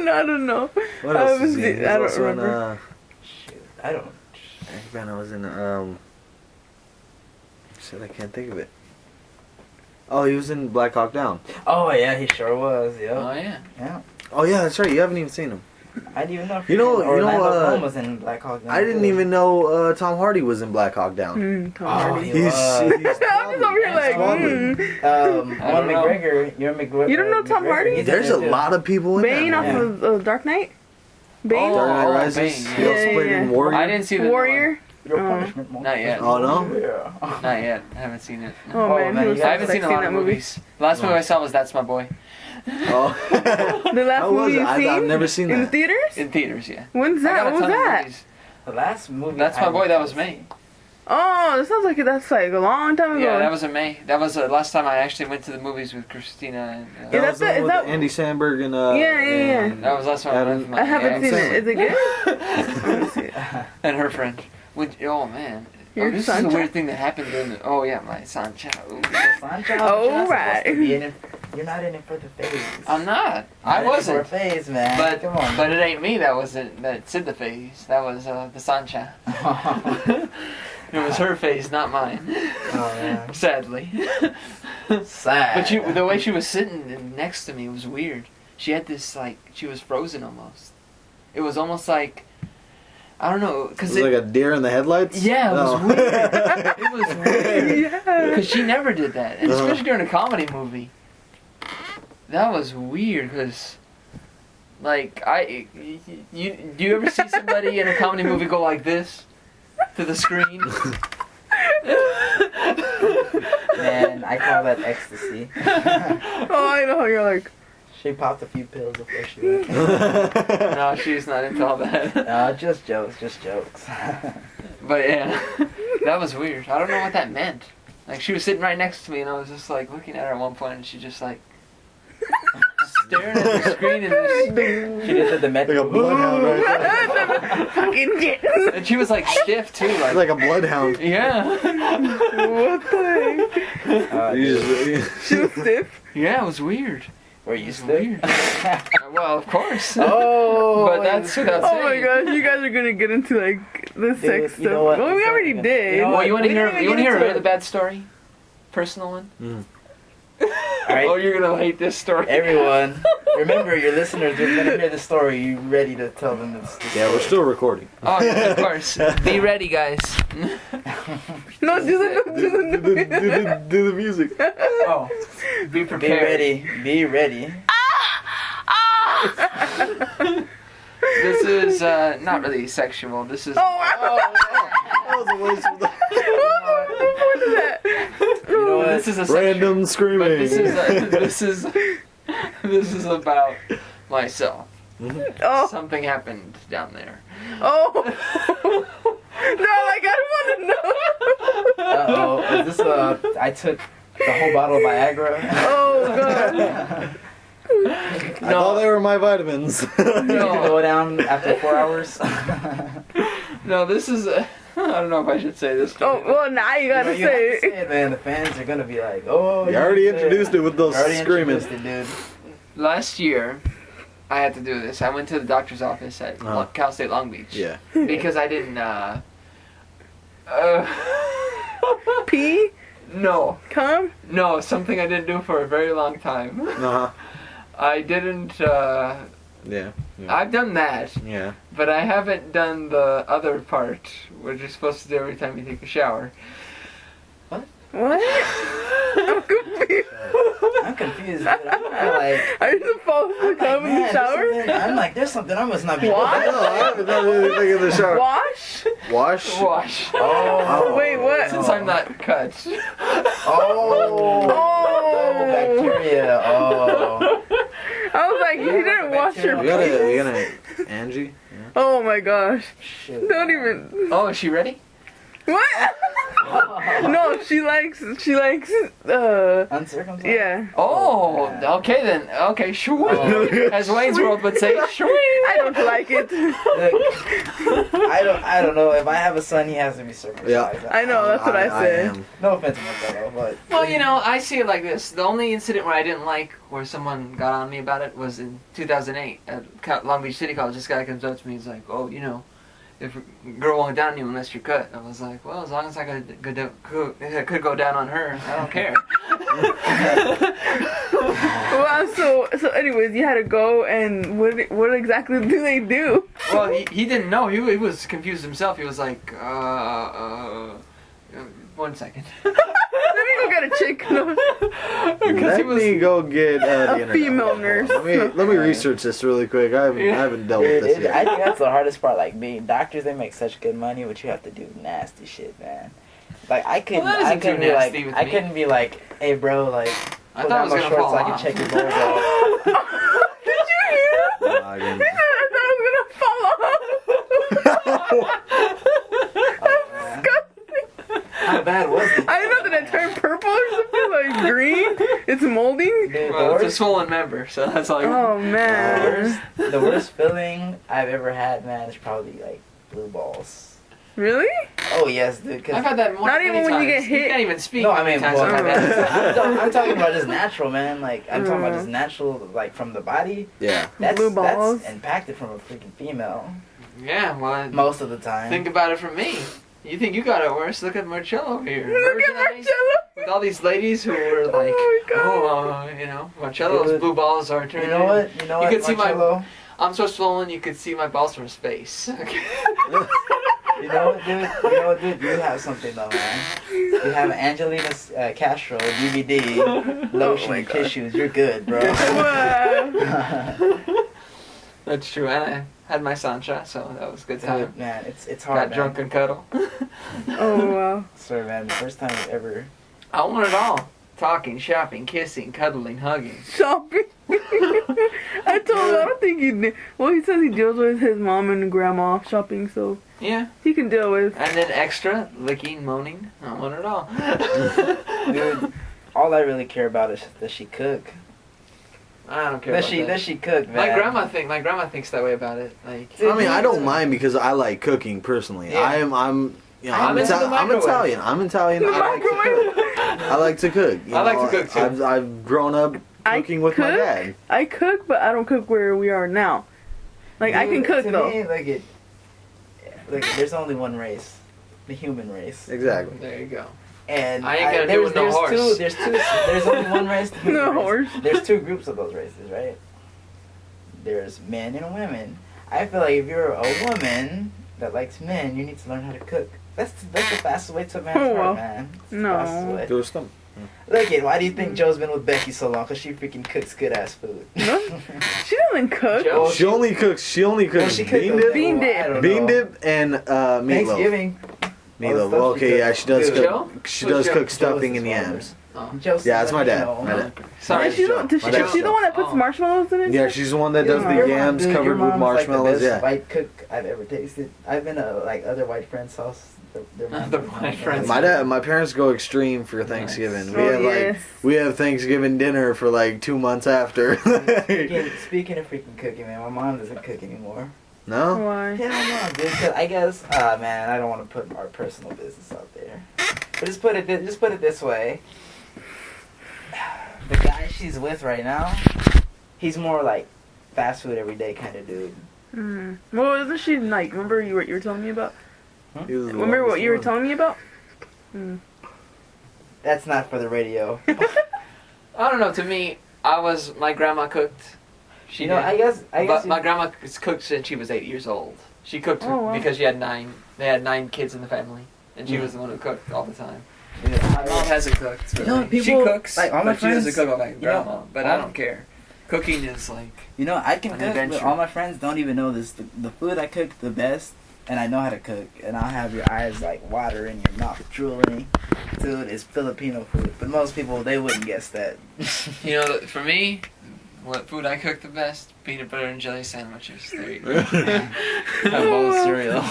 C: No, I don't know.
A: What
C: I
A: else
C: haven't
A: is he?
C: seen-
A: He's
C: I don't
A: also
C: remember.
D: Shoot, I don't.
A: Eric Bana was in shit, I can't think of it. Oh, he was in Black Hawk Down.
D: Oh yeah, he sure was.
B: Oh
D: Yeah,
B: yeah.
D: yeah.
A: Oh yeah, that's right. You haven't even seen him.
D: I didn't even know.
A: You know-
D: Orlando Bloom was in Black Hawk Down.
A: I didn't
D: too.
A: even know Tom Hardy was in Black Hawk Down.
C: Tom
D: Oh,
C: Hardy.
D: he was.
C: I'm just over here like,
D: Ewan
B: I don't know.
D: McGregor. You're McGregor.
C: You don't know Tom Hardy?
D: He's
A: There's
D: in
A: a
D: there, too.
A: lot of people in
C: Bane
A: that
C: off
A: movie.
C: of Dark Knight? Bane?
A: Dark Knight
B: Oh,
A: Rises.
B: Bane,
A: He
B: yeah.
A: also played
C: Yeah,
A: in
C: yeah.
A: Warrior.
B: I didn't see the
C: Warrior?
D: Your
C: Oh.
D: punishment. Monk.
B: Not yet.
A: Oh no.
D: Yeah.
B: Not yet. I haven't seen it.
C: Oh, man,
D: man,
C: he was
D: you
C: so
B: I haven't seen
C: sexy
B: a
C: in
B: lot
C: that
B: of
C: movie.
B: movies. The last movie I saw was That's My Boy.
A: Oh.
C: The last
A: How was
C: movie
A: it?
C: you've seen?
A: I've never seen
C: In the
A: that.
C: theaters?
B: In theaters, yeah.
C: When's
B: I got
C: that?
B: a
C: What was
B: ton of
C: that?
B: movies.
D: The last movie.
B: That's My Boy. That was May.
C: Oh, that sounds like that's like a long time ago.
B: Yeah, that was in May. That was the last time I actually went to the movies with Christina. And,
C: Yeah,
A: That
C: that's
A: was the one
C: is
A: with
C: that-
A: Andy Samberg and
C: Yeah.
B: that was the last time I went with my
C: I haven't
B: ex
C: seen it. Is it good?
B: and her friend. Which, oh man.
C: Your
B: This is a
C: Sancha?
B: weird thing that happened during the. Oh yeah, my Sancha. Ooh.
C: Oh, right.
D: You're not in it for the phase.
B: I'm not. I
D: You're in it
B: wasn't.
D: for a phase, man.
B: But
D: Come on.
B: but it ain't me that said the phase. That was the Sancha. It was her phase, not mine.
D: Oh man.
B: Sadly.
D: Sad.
B: But the way she was sitting next to me was weird. She had this like she was frozen almost. It was almost like I don't know because
A: It was like a deer in the headlights.
B: yeah, it was
A: Oh.
B: weird. It was weird
C: Yeah.
B: because she never did that, and
A: Uh-huh.
B: especially during a comedy movie. That was weird because. Like do you ever see somebody in a comedy movie go like this to the screen?
D: Man, I call that ecstasy.
C: Oh, I know. You're like,
D: She popped a few pills before she went.
B: No, she's not into all that.
D: No, just jokes, just jokes.
B: But yeah, that was weird. I don't know what that meant. Like she was sitting right next to me, and I was just like looking at her at one point, and she just like staring at the screen, and
D: She just did the
A: Like a
D: metro.
A: bloodhound right
C: fucking get.
B: and she was like stiff too,
A: there.
B: like
A: Like a bloodhound.
B: yeah,
C: What the heck?
A: You just,
C: She was stiff.
B: yeah, it was weird.
D: Were
B: It
D: you
B: was
D: still?
B: weird. Well, of course.
D: Oh,
B: But that's without
C: Oh my
B: saying.
C: gosh, you guys are gonna get into like the sex
D: you know
C: stuff.
D: what?
C: Well, we
D: It's
C: already
D: not-
C: did.
D: you know
B: Well,
D: what?
B: you want to
D: We
B: hear?
D: didn't
B: You want
D: even
B: to hear a
D: get
B: really
D: into it.
B: bad story? Personal one?
D: Alright.
B: Oh, you're gonna hate this story.
D: Everyone, remember your listeners are gonna hear the story. You ready to tell them this?
A: yeah, we're still recording.
B: Oh, yeah, of course. Be ready, guys.
C: No, do
A: Do the music.
B: Oh, be
D: Be
B: prepared.
D: ready. Be ready.
B: This is not really sexual. This is.
A: That was a waste of the
D: You know what?
B: This is a
A: random screaming.
B: But this is about myself.
C: Oh,
B: Something happened down there.
C: oh. No, like I don't want to know.
D: Uh-oh. Is this I took the whole bottle of Viagra.
C: Oh god.
A: I thought they were my vitamins.
D: You can go down after 4 hours.
B: No, this is. I don't know if I should say this.
C: Oh well, now you gotta
D: You have
C: say
D: to
C: it.
D: say it, man. The fans are gonna be like, "Oh,
A: You already
D: said
A: introduced it with those
D: You already
A: screaming.
D: introduced it, dude."
B: Last year, I had to do this. I went to the doctor's office at Cal State Long Beach.
A: Yeah.
B: Because I didn't.
C: Pee,
B: No,
C: come.
B: no, something I didn't do for a very long time.
A: Uh-huh.
B: I didn't.
A: Yeah.
B: I've done that,
A: Yeah.
B: but I haven't done the other part, which you're supposed to do every time you take a shower.
C: What? I'm confused.
D: I'm confused. Dude. I'm like,
C: Are you supposed to come in the
D: man,
C: shower?
D: I'm like, there's something I must not be
C: What?
D: doing.
A: No, I haven't done anything in the shower.
C: Wash?
A: Wash?
B: Wash.
D: Oh.
C: Wait, what?
B: Since I'm not cut.
D: Oh.
C: Oh.
D: Bacteria. Oh.
C: I was like, you didn't wash your
A: We gotta, Angie?
C: Oh my gosh.
D: Shit.
C: Don't even.
B: Oh, is she ready?
C: What? No, she likes,
D: Uncircumcised?
C: yeah.
B: Oh, okay then. Okay, sure. As Wayne's World would say, sure.
C: I don't like it.
D: Look, I don't know. If I have a son, he has to be circumcised.
A: Yeah.
C: I know, that's what I said.
A: am.
D: No offense to my fellow, but
B: Well, you know, I see it like this. The only incident where I didn't like, where someone got on me about it, was in 2008 at Long Beach City College. This guy comes up to me, he's like, "Oh, you know, if a girl won't down you unless you're cut." I was like, "Well, as long as I could go down on her, I don't care."
C: Well, so anyways, you had to go, and what exactly do they do?
B: Well, he didn't know. He was confused himself. He was like, 1 second.
C: Let me go get a chick. No.
B: Because he
A: Let
B: was.
A: me go get the
C: A
A: internet.
C: female nurse.
A: Let me research this really quick. I haven't dealt with this
D: dude,
A: yet.
D: I think that's the hardest part. Like, being doctors, they make such good money, but you have to do nasty shit, man. Like, I couldn't,
B: Well, that
D: I
B: isn't too
D: couldn't be
B: nasty
D: like,
B: with
D: I
B: me.
D: couldn't be like, "Hey, bro, like,
B: I
D: pull
B: thought
D: down
B: it was
D: my
B: gonna
D: shorts
B: fall
D: so I can
B: off.
D: check your balls out."
C: Did you hear?
A: No, I didn't.
C: He said I thought it was gonna fall off. Disgusting.
D: How bad was it?
C: I didn't know that it turned purple or something, like green. It's molding.
D: Dude,
B: Well, it's a swollen member, so that's all.
C: Oh man.
D: the worst feeling I've ever had, man, is probably like blue balls.
C: Really?
D: Oh yes, dude. 'Cause
B: I've had that more
C: Not
B: many
C: even when you
B: times.
C: get hit.
B: You can't even speak.
D: no,
B: how
D: I
B: many
D: mean,
B: times I've had that.
D: I'm talking about just natural, man. Like I'm talking about just natural, like from the body.
A: Yeah.
C: Blue balls.
D: That's impacted from a freaking female
B: Yeah, well,
D: most of the time.
B: think about it from me. You think you got it worse? Look at Marcello over here.
C: Look at
B: Virgin eyes
C: Marcello.
B: with all these ladies who were like,
C: Oh my God.
B: you know, Marcello's
D: Dude,
B: blue balls are turning.
D: You know what? You know what?
B: could see
D: Marcello?
B: I'm so swollen you could see my balls from space. Okay.
D: You know what, dude? You know what, dude? You have something though, man. You have Angelina's Castro DVD, lotion,
C: my
D: and
C: God.
D: tissues. You're good, bro.
C: Wow.
B: That's true, and I had my Sancha, so that was a good time.
D: Dude, man, it's hard.
B: Got drunk and cuddle.
C: Oh wow.
D: Sorry, man. The first time I've ever.
B: I want it all. Talking, shopping, kissing, cuddling, hugging.
C: Shopping. I told him I don't think he did. Well, he says he deals with his mom and grandma shopping, so
B: Yeah.
C: he can deal with.
B: And then extra, licking, moaning. I want it all.
D: Dude, all I really care about is does she cook?
B: I don't care about that.
D: Does she cook, man?
B: My grandma thinks that way about it. Like,
A: I mean, I don't mind because I like cooking personally.
B: Yeah.
A: I'm you know,
B: I'm into the
A: I'm
B: microwave.
A: Italian. I'm Italian.
C: The
A: I like to
C: microwave.
A: cook. I like to cook. You
B: I like
A: know,
B: to cook, too.
A: I've grown up
C: I
A: cooking with my
C: cook?
A: dad.
C: I cook, but I don't cook where we are now. Like I can
D: Dude,
C: cook
D: to
C: though.
D: Me, like there's only one race, the human race.
A: Exactly.
B: there you go.
D: And
B: I ain't gonna deal with no horse.
D: There's only one race. The human
C: No
D: race.
C: horse.
D: There's two groups of those races, right? There's men and women. I feel like if you're a woman that likes men, you need to learn how to cook. That's the fastest way to a man's
C: Oh, well.
D: heart, man. It's the
C: No.
D: fastest way.
A: Go to stump.
D: Look at why do you think Joe's been with Becky so long? Cause she freaking cooks good ass food.
C: No. She doesn't cook.
B: Joe?
A: She only cooks. She only
D: Well,
A: cooks
D: she cooked
A: bean
D: those-
A: dip,
C: Bean dip.
D: I don't
A: bean
D: know.
A: dip, and meatloaf.
D: Thanksgiving.
A: Meatloaf.
D: stuff
A: Okay,
D: she
A: yeah,
D: cooks.
A: she does
D: Dude.
A: cook.
B: Joe?
A: She
B: Who's
A: does
B: Joe?
A: cook stuffing
D: Joe's
A: and
D: his father.
A: yams.
B: Oh.
D: Joseph,
A: Yeah, that's my dad.
D: Latino.
A: My dad.
B: Sorry.
C: Is she the,
A: Joe.
C: does she,
A: My dad's
C: is she the
A: Joe.
C: one that puts
B: Oh.
C: marshmallows in it?
A: Yeah, she's the one that does
C: Yeah.
A: the
C: Your
A: yams
D: Dude,
A: covered
D: your
A: with
D: mom's
A: marshmallows.
D: Like the
A: Yeah.
D: best white cook I've ever tasted. I've been to like other white friends' house. Their moms
B: The
D: are
B: white friends.
A: My parents go extreme for Thanksgiving.
C: Oh, yes.
A: We have Thanksgiving dinner for like 2 months after.
D: Speaking of freaking cooking, man, my mom doesn't cook anymore.
A: No?
C: Why?
D: Hell no, dude. 'Cause I guess, man, I don't want to put our personal business out there. But just put it this way. The guy she's with right now, he's more like fast food every day kind of dude.
C: Mm. Well, isn't she like? Remember you were telling me about?
A: He was the
C: Remember what
A: longest
C: you were
A: one.
C: telling me about? Mm.
D: That's not for the radio.
B: I don't know. To me, my grandma cooked. She
D: You know,
B: did.
D: I guess.
B: But my grandma cooked since she was 8 years old. She cooked
C: Oh, wow.
B: because she had 9. They had 9 kids in the family, and she was the one who cooked all the time.
D: Yeah,
B: My mom hasn't cooked.
D: You know,
B: Really. She
D: people-
B: cooks,
D: like, all my
B: but she doesn't
D: friends-
B: cook like
D: you know,
B: grandma. But I
D: all-
B: don't care. Cooking is like
D: You know, I can
B: An
D: cook,
B: adventure.
D: but all my friends don't even know this. The food I cook the best, and I know how to cook, and I'll have your eyes like water in your mouth drooling. Dude, it's Filipino food, but most people they wouldn't guess that.
B: you know. For me, what food I cook the best? Peanut butter and jelly sandwiches. There you go.
D: A bowl of cereal.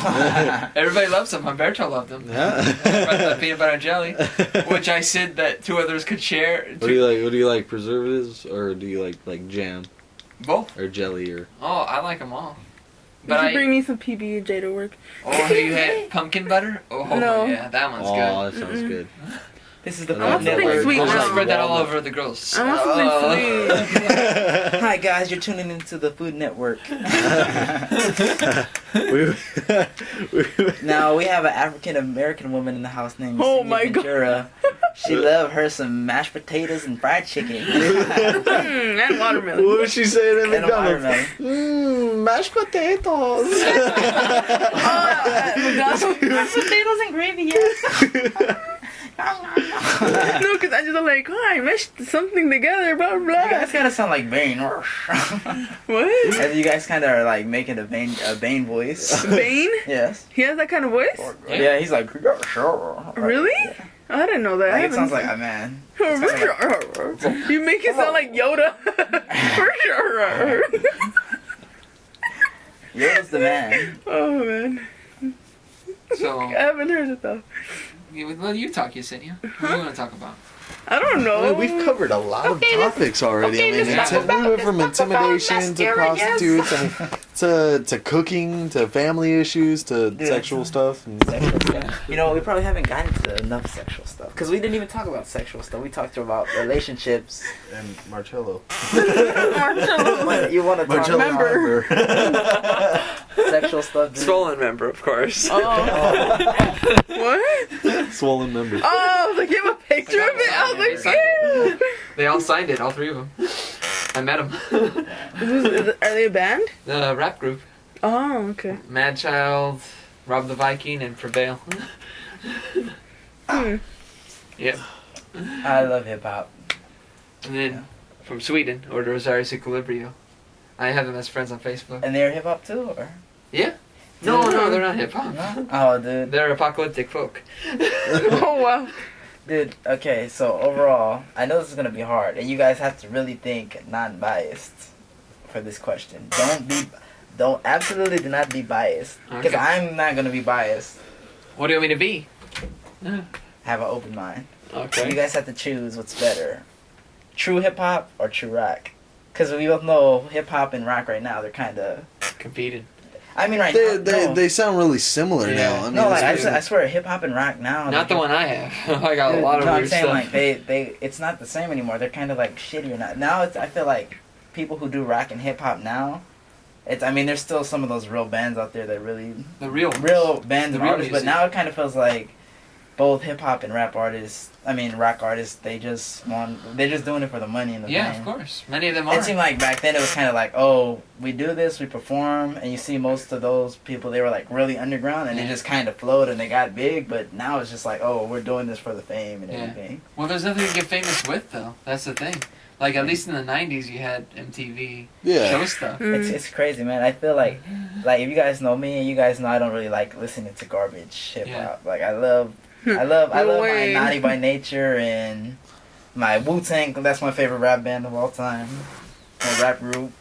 B: Everybody loves them. Humberto loved them.
A: Yeah.
B: Peanut butter and jelly, which I said that 2 others could share.
A: What do you like? What do you like? Preservatives, or do you like jam
B: Both.
A: or jelly or?
B: Oh, I like them all.
C: You
B: But
C: should bring me some PB&J to work.
B: Oh, have you had pumpkin butter? Oh,
C: No.
B: yeah, that one's
A: Oh,
B: good.
A: that sounds
C: Mm-mm.
A: good.
D: This is the
A: I
D: Food
A: want something
D: Network.
C: sweet
B: I'll just
C: now.
B: spread that all
A: Walnut.
B: over the girls.
C: I want something sweet.
D: Hi guys, you're tuning into the Food Network. Now we have an African American woman in the house named
C: Oh
D: Celia
C: my God.
D: Ventura. She loved her some mashed potatoes and fried chicken.
C: And watermelon.
A: What was she saying at
D: And a
A: McDonald's?
D: watermelon.
A: Mashed potatoes.
C: McDonald's.
D: Mashed potatoes and gravy, yes.
C: No, because I just like, oh, I meshed something together, blah,
D: You
C: blah.
D: guys kind of sound like Bane.
C: What?
D: And you guys kind of are like making a Bane voice.
C: Bane?
D: Yes.
C: He has that kind of voice?
D: Yeah, he's like, sure.
C: Really?
D: Yeah.
C: I didn't know that. I
D: Like, it
C: haven't
D: sounds like
C: seen-
D: a man.
C: You make it sound like Yoda.
D: Yoda's the man.
C: Oh, man. I
B: So,
C: haven't heard it, though.
B: you talk, Yesenia. What do you want to talk about?
C: I don't know.
A: I mean, we've covered a lot of topics already.
C: okay,
A: I mean,
C: let's talk
A: we went from intimidation to
C: mascara, yes.
A: prostitutes to cooking to family issues to sexual stuff. And
D: Sexual stuff. You know, we probably haven't gotten to enough sexual stuff because we didn't even talk about sexual stuff. We talked about relationships.
A: and Marcello.
D: What, you want to talk
A: Marcello
C: Remember.
A: Harbor.
D: sexual stuff? Dude?
B: Swollen member, of course.
C: Oh. What?
A: Swollen members.
C: Oh, I was like, give a picture of it. I was like, yeah.
B: They all signed it, all three of them. I met them.
C: Are they a band?
B: The rap group.
C: Oh, okay.
B: Mad Child, Rob the Viking, and Prevail. Yep.
D: I love hip hop.
B: And then from Sweden, Order Rosarius Equilibrio. I have them as friends on Facebook.
D: And they're hip hop too, or?
B: Yeah. No, they're not hip hop.
D: Oh, dude.
B: They're apocalyptic folk.
C: Oh, wow.
D: Dude, okay, so overall, I know this is gonna be hard, and you guys have to really think non-biased for this question. Absolutely do not be biased, because
B: Okay.
D: I'm not gonna be biased.
B: What do you want me to be?
D: Have an open mind. You
B: Okay.
D: guys have to choose what's better, true hip hop or true rock, because we both know hip hop and rock right now they're kind of.
B: Competed.
D: I mean, right now.
A: They sound really similar
B: Yeah.
A: now. I mean,
D: No, like
A: especially-
D: I swear, hip hop and rock now.
B: Not the one I have. I got a
D: Dude,
B: lot of
D: no,
B: weird
D: I'm saying
B: stuff.
D: like they it's not the same anymore. They're kind of like shittier now. Now it's I feel like people who do rock and hip hop now, it's I mean there's still some of those real bands out there that really
B: The real
D: bands
B: The
D: and
B: real
D: artists, but
B: music.
D: now it kind of feels like both hip hop and rap artists. I mean rock artists. They're just doing it for the money and the
B: Yeah,
D: fame.
B: of course. Many of them are.
D: It seemed like back then it was kind of like, oh, we do this, we perform, and you see most of those people, they were like really underground, and they
B: Yeah.
D: just kind of flowed and they got big, but now it's just like, oh, we're doing this for the fame and
B: Yeah.
D: everything.
B: Well, there's nothing to get famous with, though. That's the thing. Like, at least in the 90s, you had MTV
A: Yeah.
B: show stuff.
D: It's crazy, man. I feel like if you guys know me, you guys know I don't really like listening to garbage hip hop.
B: Yeah.
D: Like I love my
C: Wayne.
D: Naughty by Nature and my Wu-Tang. That's my favorite rap band of all time. My rap group.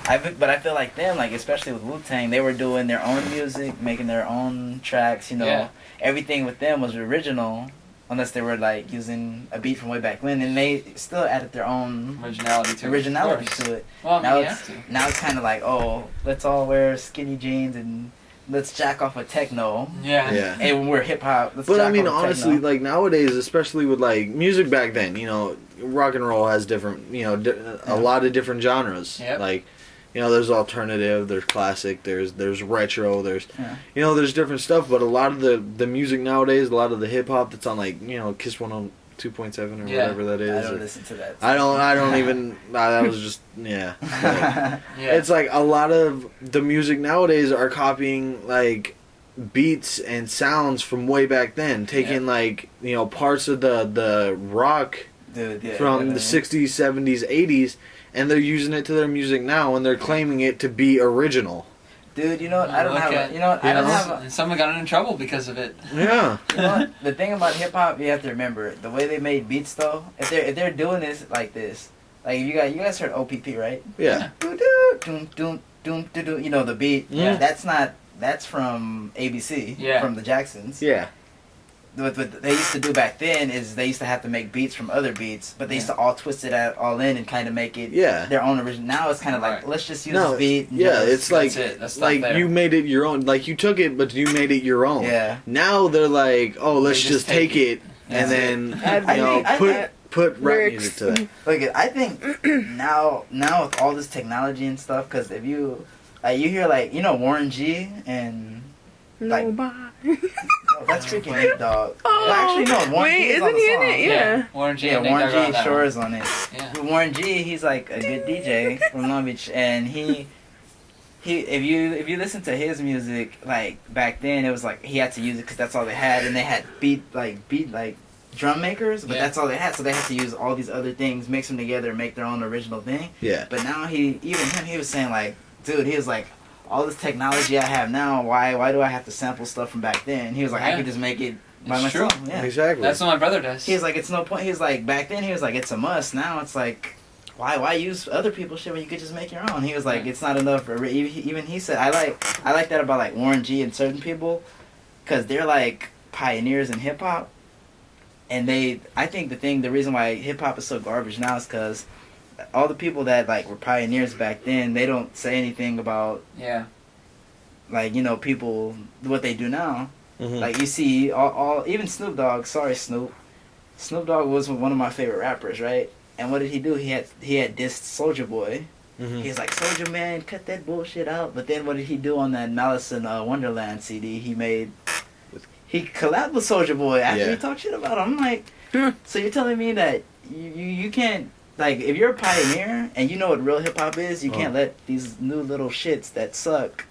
D: But I feel like them, like especially with Wu-Tang, they were doing their own music, making their own tracks. You know,
B: Yeah.
D: everything with them was original, unless they were like using a beat from way back when, and they still added their own
B: Originality to
D: originality
B: it. Of course.
D: to it.
B: Well, I
D: Now
B: mean, you
D: it's
B: have to.
D: now it's kind of like, oh, let's all wear skinny jeans and let's jack off a techno.
B: Yeah.
A: Yeah.
D: And we're hip hop.
A: But I mean, honestly, like nowadays, especially with like music back then, you know, rock and roll has different, you know, a lot of different genres.
B: Yep.
A: Like, you know, there's alternative, there's classic, there's retro, there's,
D: Yeah.
A: you know, there's different stuff. But a lot of the music nowadays, a lot of the hip hop that's on like, you know, Kiss 102.7 or
B: Yeah.
A: whatever that is.
D: I don't
A: or-
D: listen to that.
A: I don't even. That was just yeah. But
B: Yeah.
A: it's like a lot of the music nowadays are copying like beats and sounds from way back then, taking like you know parts of the rock
D: Dude, yeah,
A: from
D: yeah,
A: the 60s, 70s, 80s, and they're using it to their music now, and they're claiming it to be original.
D: Dude, you know what? I don't have.
B: Okay.
D: You know what? I don't have.
B: And someone got in trouble because of it.
A: Yeah.
D: You know what? The thing about hip hop, you have to remember the way they made beats though. If they're doing this like this, like you guys heard OPP, right?
A: Yeah.
D: Doom doom doom doom. You know the beat.
A: Yeah.
D: That's from ABC.
B: Yeah.
D: From the Jacksons.
A: Yeah.
D: What they used to do back then is they used to have to make beats from other beats, but they used to all twist it all in and kind of make it
A: Yeah.
D: their own original. Now it's kind of like
B: Right.
D: let's just use
A: No,
D: this beat. And
A: yeah,
D: just-
A: it's like
B: That's it. That's not
A: like
B: there.
A: you made it your own. Like you took it, but you made it your own.
D: Yeah.
A: Now they're like, oh, let's
B: They
A: just
B: just take
A: take it and
B: That's
A: then
C: I
A: you know
D: think- I
A: put rap
C: lyrics.
A: music to that.
D: Look, I think now with all this technology and stuff, because if you you hear like Warren G and like
C: Nobody.
D: no, that's freaking Nate Dogg.
C: Oh,
D: Well, actually no, Warren G
C: wait,
D: is on
C: isn't
D: the
C: he in
D: song.
C: it? Yeah.
B: Warren G.
D: Yeah,
B: and Nate
D: Warren
B: Dogg are on
D: G
B: that
D: sure
B: one.
D: is on it.
B: Yeah.
D: Warren G, he's like a good DJ from Long Beach, and he if you listen to his music like back then, it was like he had to use it because that's all they had, and they had beat drum makers, but
B: Yeah.
D: that's all they had, so they had to use all these other things, mix them together, and make their own original thing.
A: Yeah.
D: But now he was saying like, dude, he was like, all this technology I have now, why do I have to sample stuff from back then? He was like, I
B: Yeah.
D: could just make it by
B: It's
D: myself.
B: true.
D: Yeah.
A: Exactly.
B: That's what my brother does.
D: He was like, it's no point. He was like, back then he was like, it's a must. Now it's like, why use other people's shit when you could just make your own? He was like,
B: Yeah.
D: it's not enough. Even he said, I like that about like Warren G and certain people, because they're like pioneers in hip hop. And I think the reason why hip hop is so garbage now is because all the people that like were pioneers back then, they don't say anything about
B: Yeah.
D: like, people what they do now.
A: Mhm.
D: Like you see all even Snoop Dogg. Sorry, Snoop. Snoop Dogg was one of my favorite rappers, right? And what did he do? He had dissed Soulja Boy.
A: Mhm.
D: He was like, Soulja Man, cut that bullshit out. But then what did he do on that Malice in Wonderland CD? He collabed with Soulja Boy after
A: Yeah.
D: he talked shit about him. I'm like, so you're telling me that you can't, like, if you're a pioneer and you know what real hip hop is, you can't let these new little shits that suck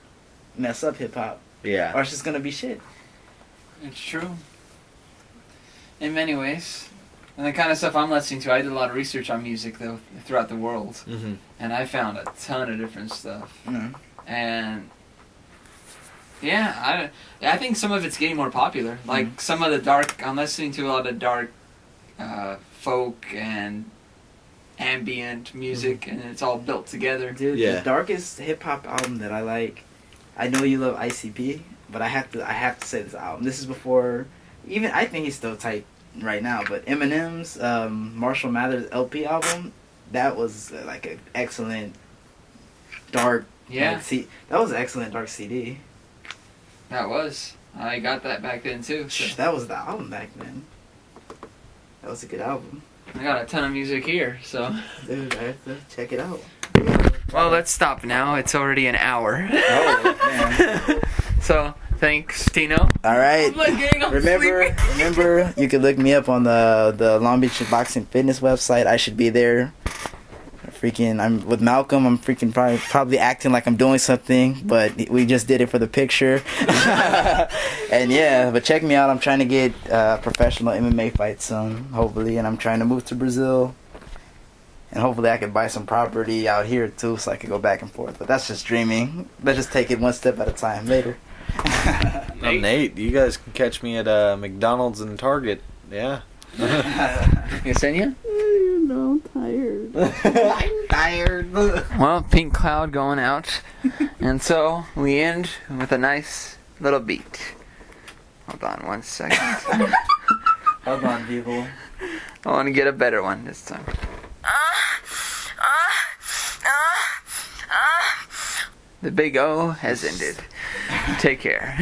D: mess up hip hop,
A: Yeah.
D: or it's just gonna be shit.
B: It's true. In many ways. And the kind of stuff I'm listening to, I did a lot of research on music, though, throughout the world.
A: Mhm.
B: And I found a ton of different stuff.
D: Mm.
B: And, yeah, I think some of it's getting more popular. Like, some of the dark, I'm listening to a lot of dark folk and ambient music, and it's all built together.
D: Dude,
A: Yeah.
D: the darkest hip hop album that I like, I know you love ICP, but I have to say this album. This is before, even, I think he's still tight right now, but Eminem's Marshall Mathers LP album, that was like an excellent dark.
B: Yeah.
D: That was an excellent dark CD.
B: That was. I got that back then, too. So.
D: That was the album back then. That was a good album.
B: I got a ton of music here, so.
D: Dude, I have to check it out.
B: Well, let's stop now. It's already an hour.
D: Oh, man.
B: So, thanks, Tino.
D: All right.
B: I'm
D: Remember, you can look me up on the Long Beach Boxing Fitness website. I should be there. I'm with Malcolm. I'm probably acting like I'm doing something, but we just did it for the picture. And yeah, but check me out. I'm trying to get professional MMA fights soon, hopefully, and I'm trying to move to Brazil. And hopefully I can buy some property out here too, so I can go back and forth. But that's just dreaming. Let's just take it one step at a time. Later.
A: I'm Nate. You guys can catch me at McDonald's and Target. Yeah.
B: Yesenia?
C: I'm tired.
A: I'm tired.
B: Well, Pink Cloud going out. And so, we end with a nice little beat. Hold on 1 second.
D: Hold on, people.
B: I want to get a better one this time. The big O has ended. Take care.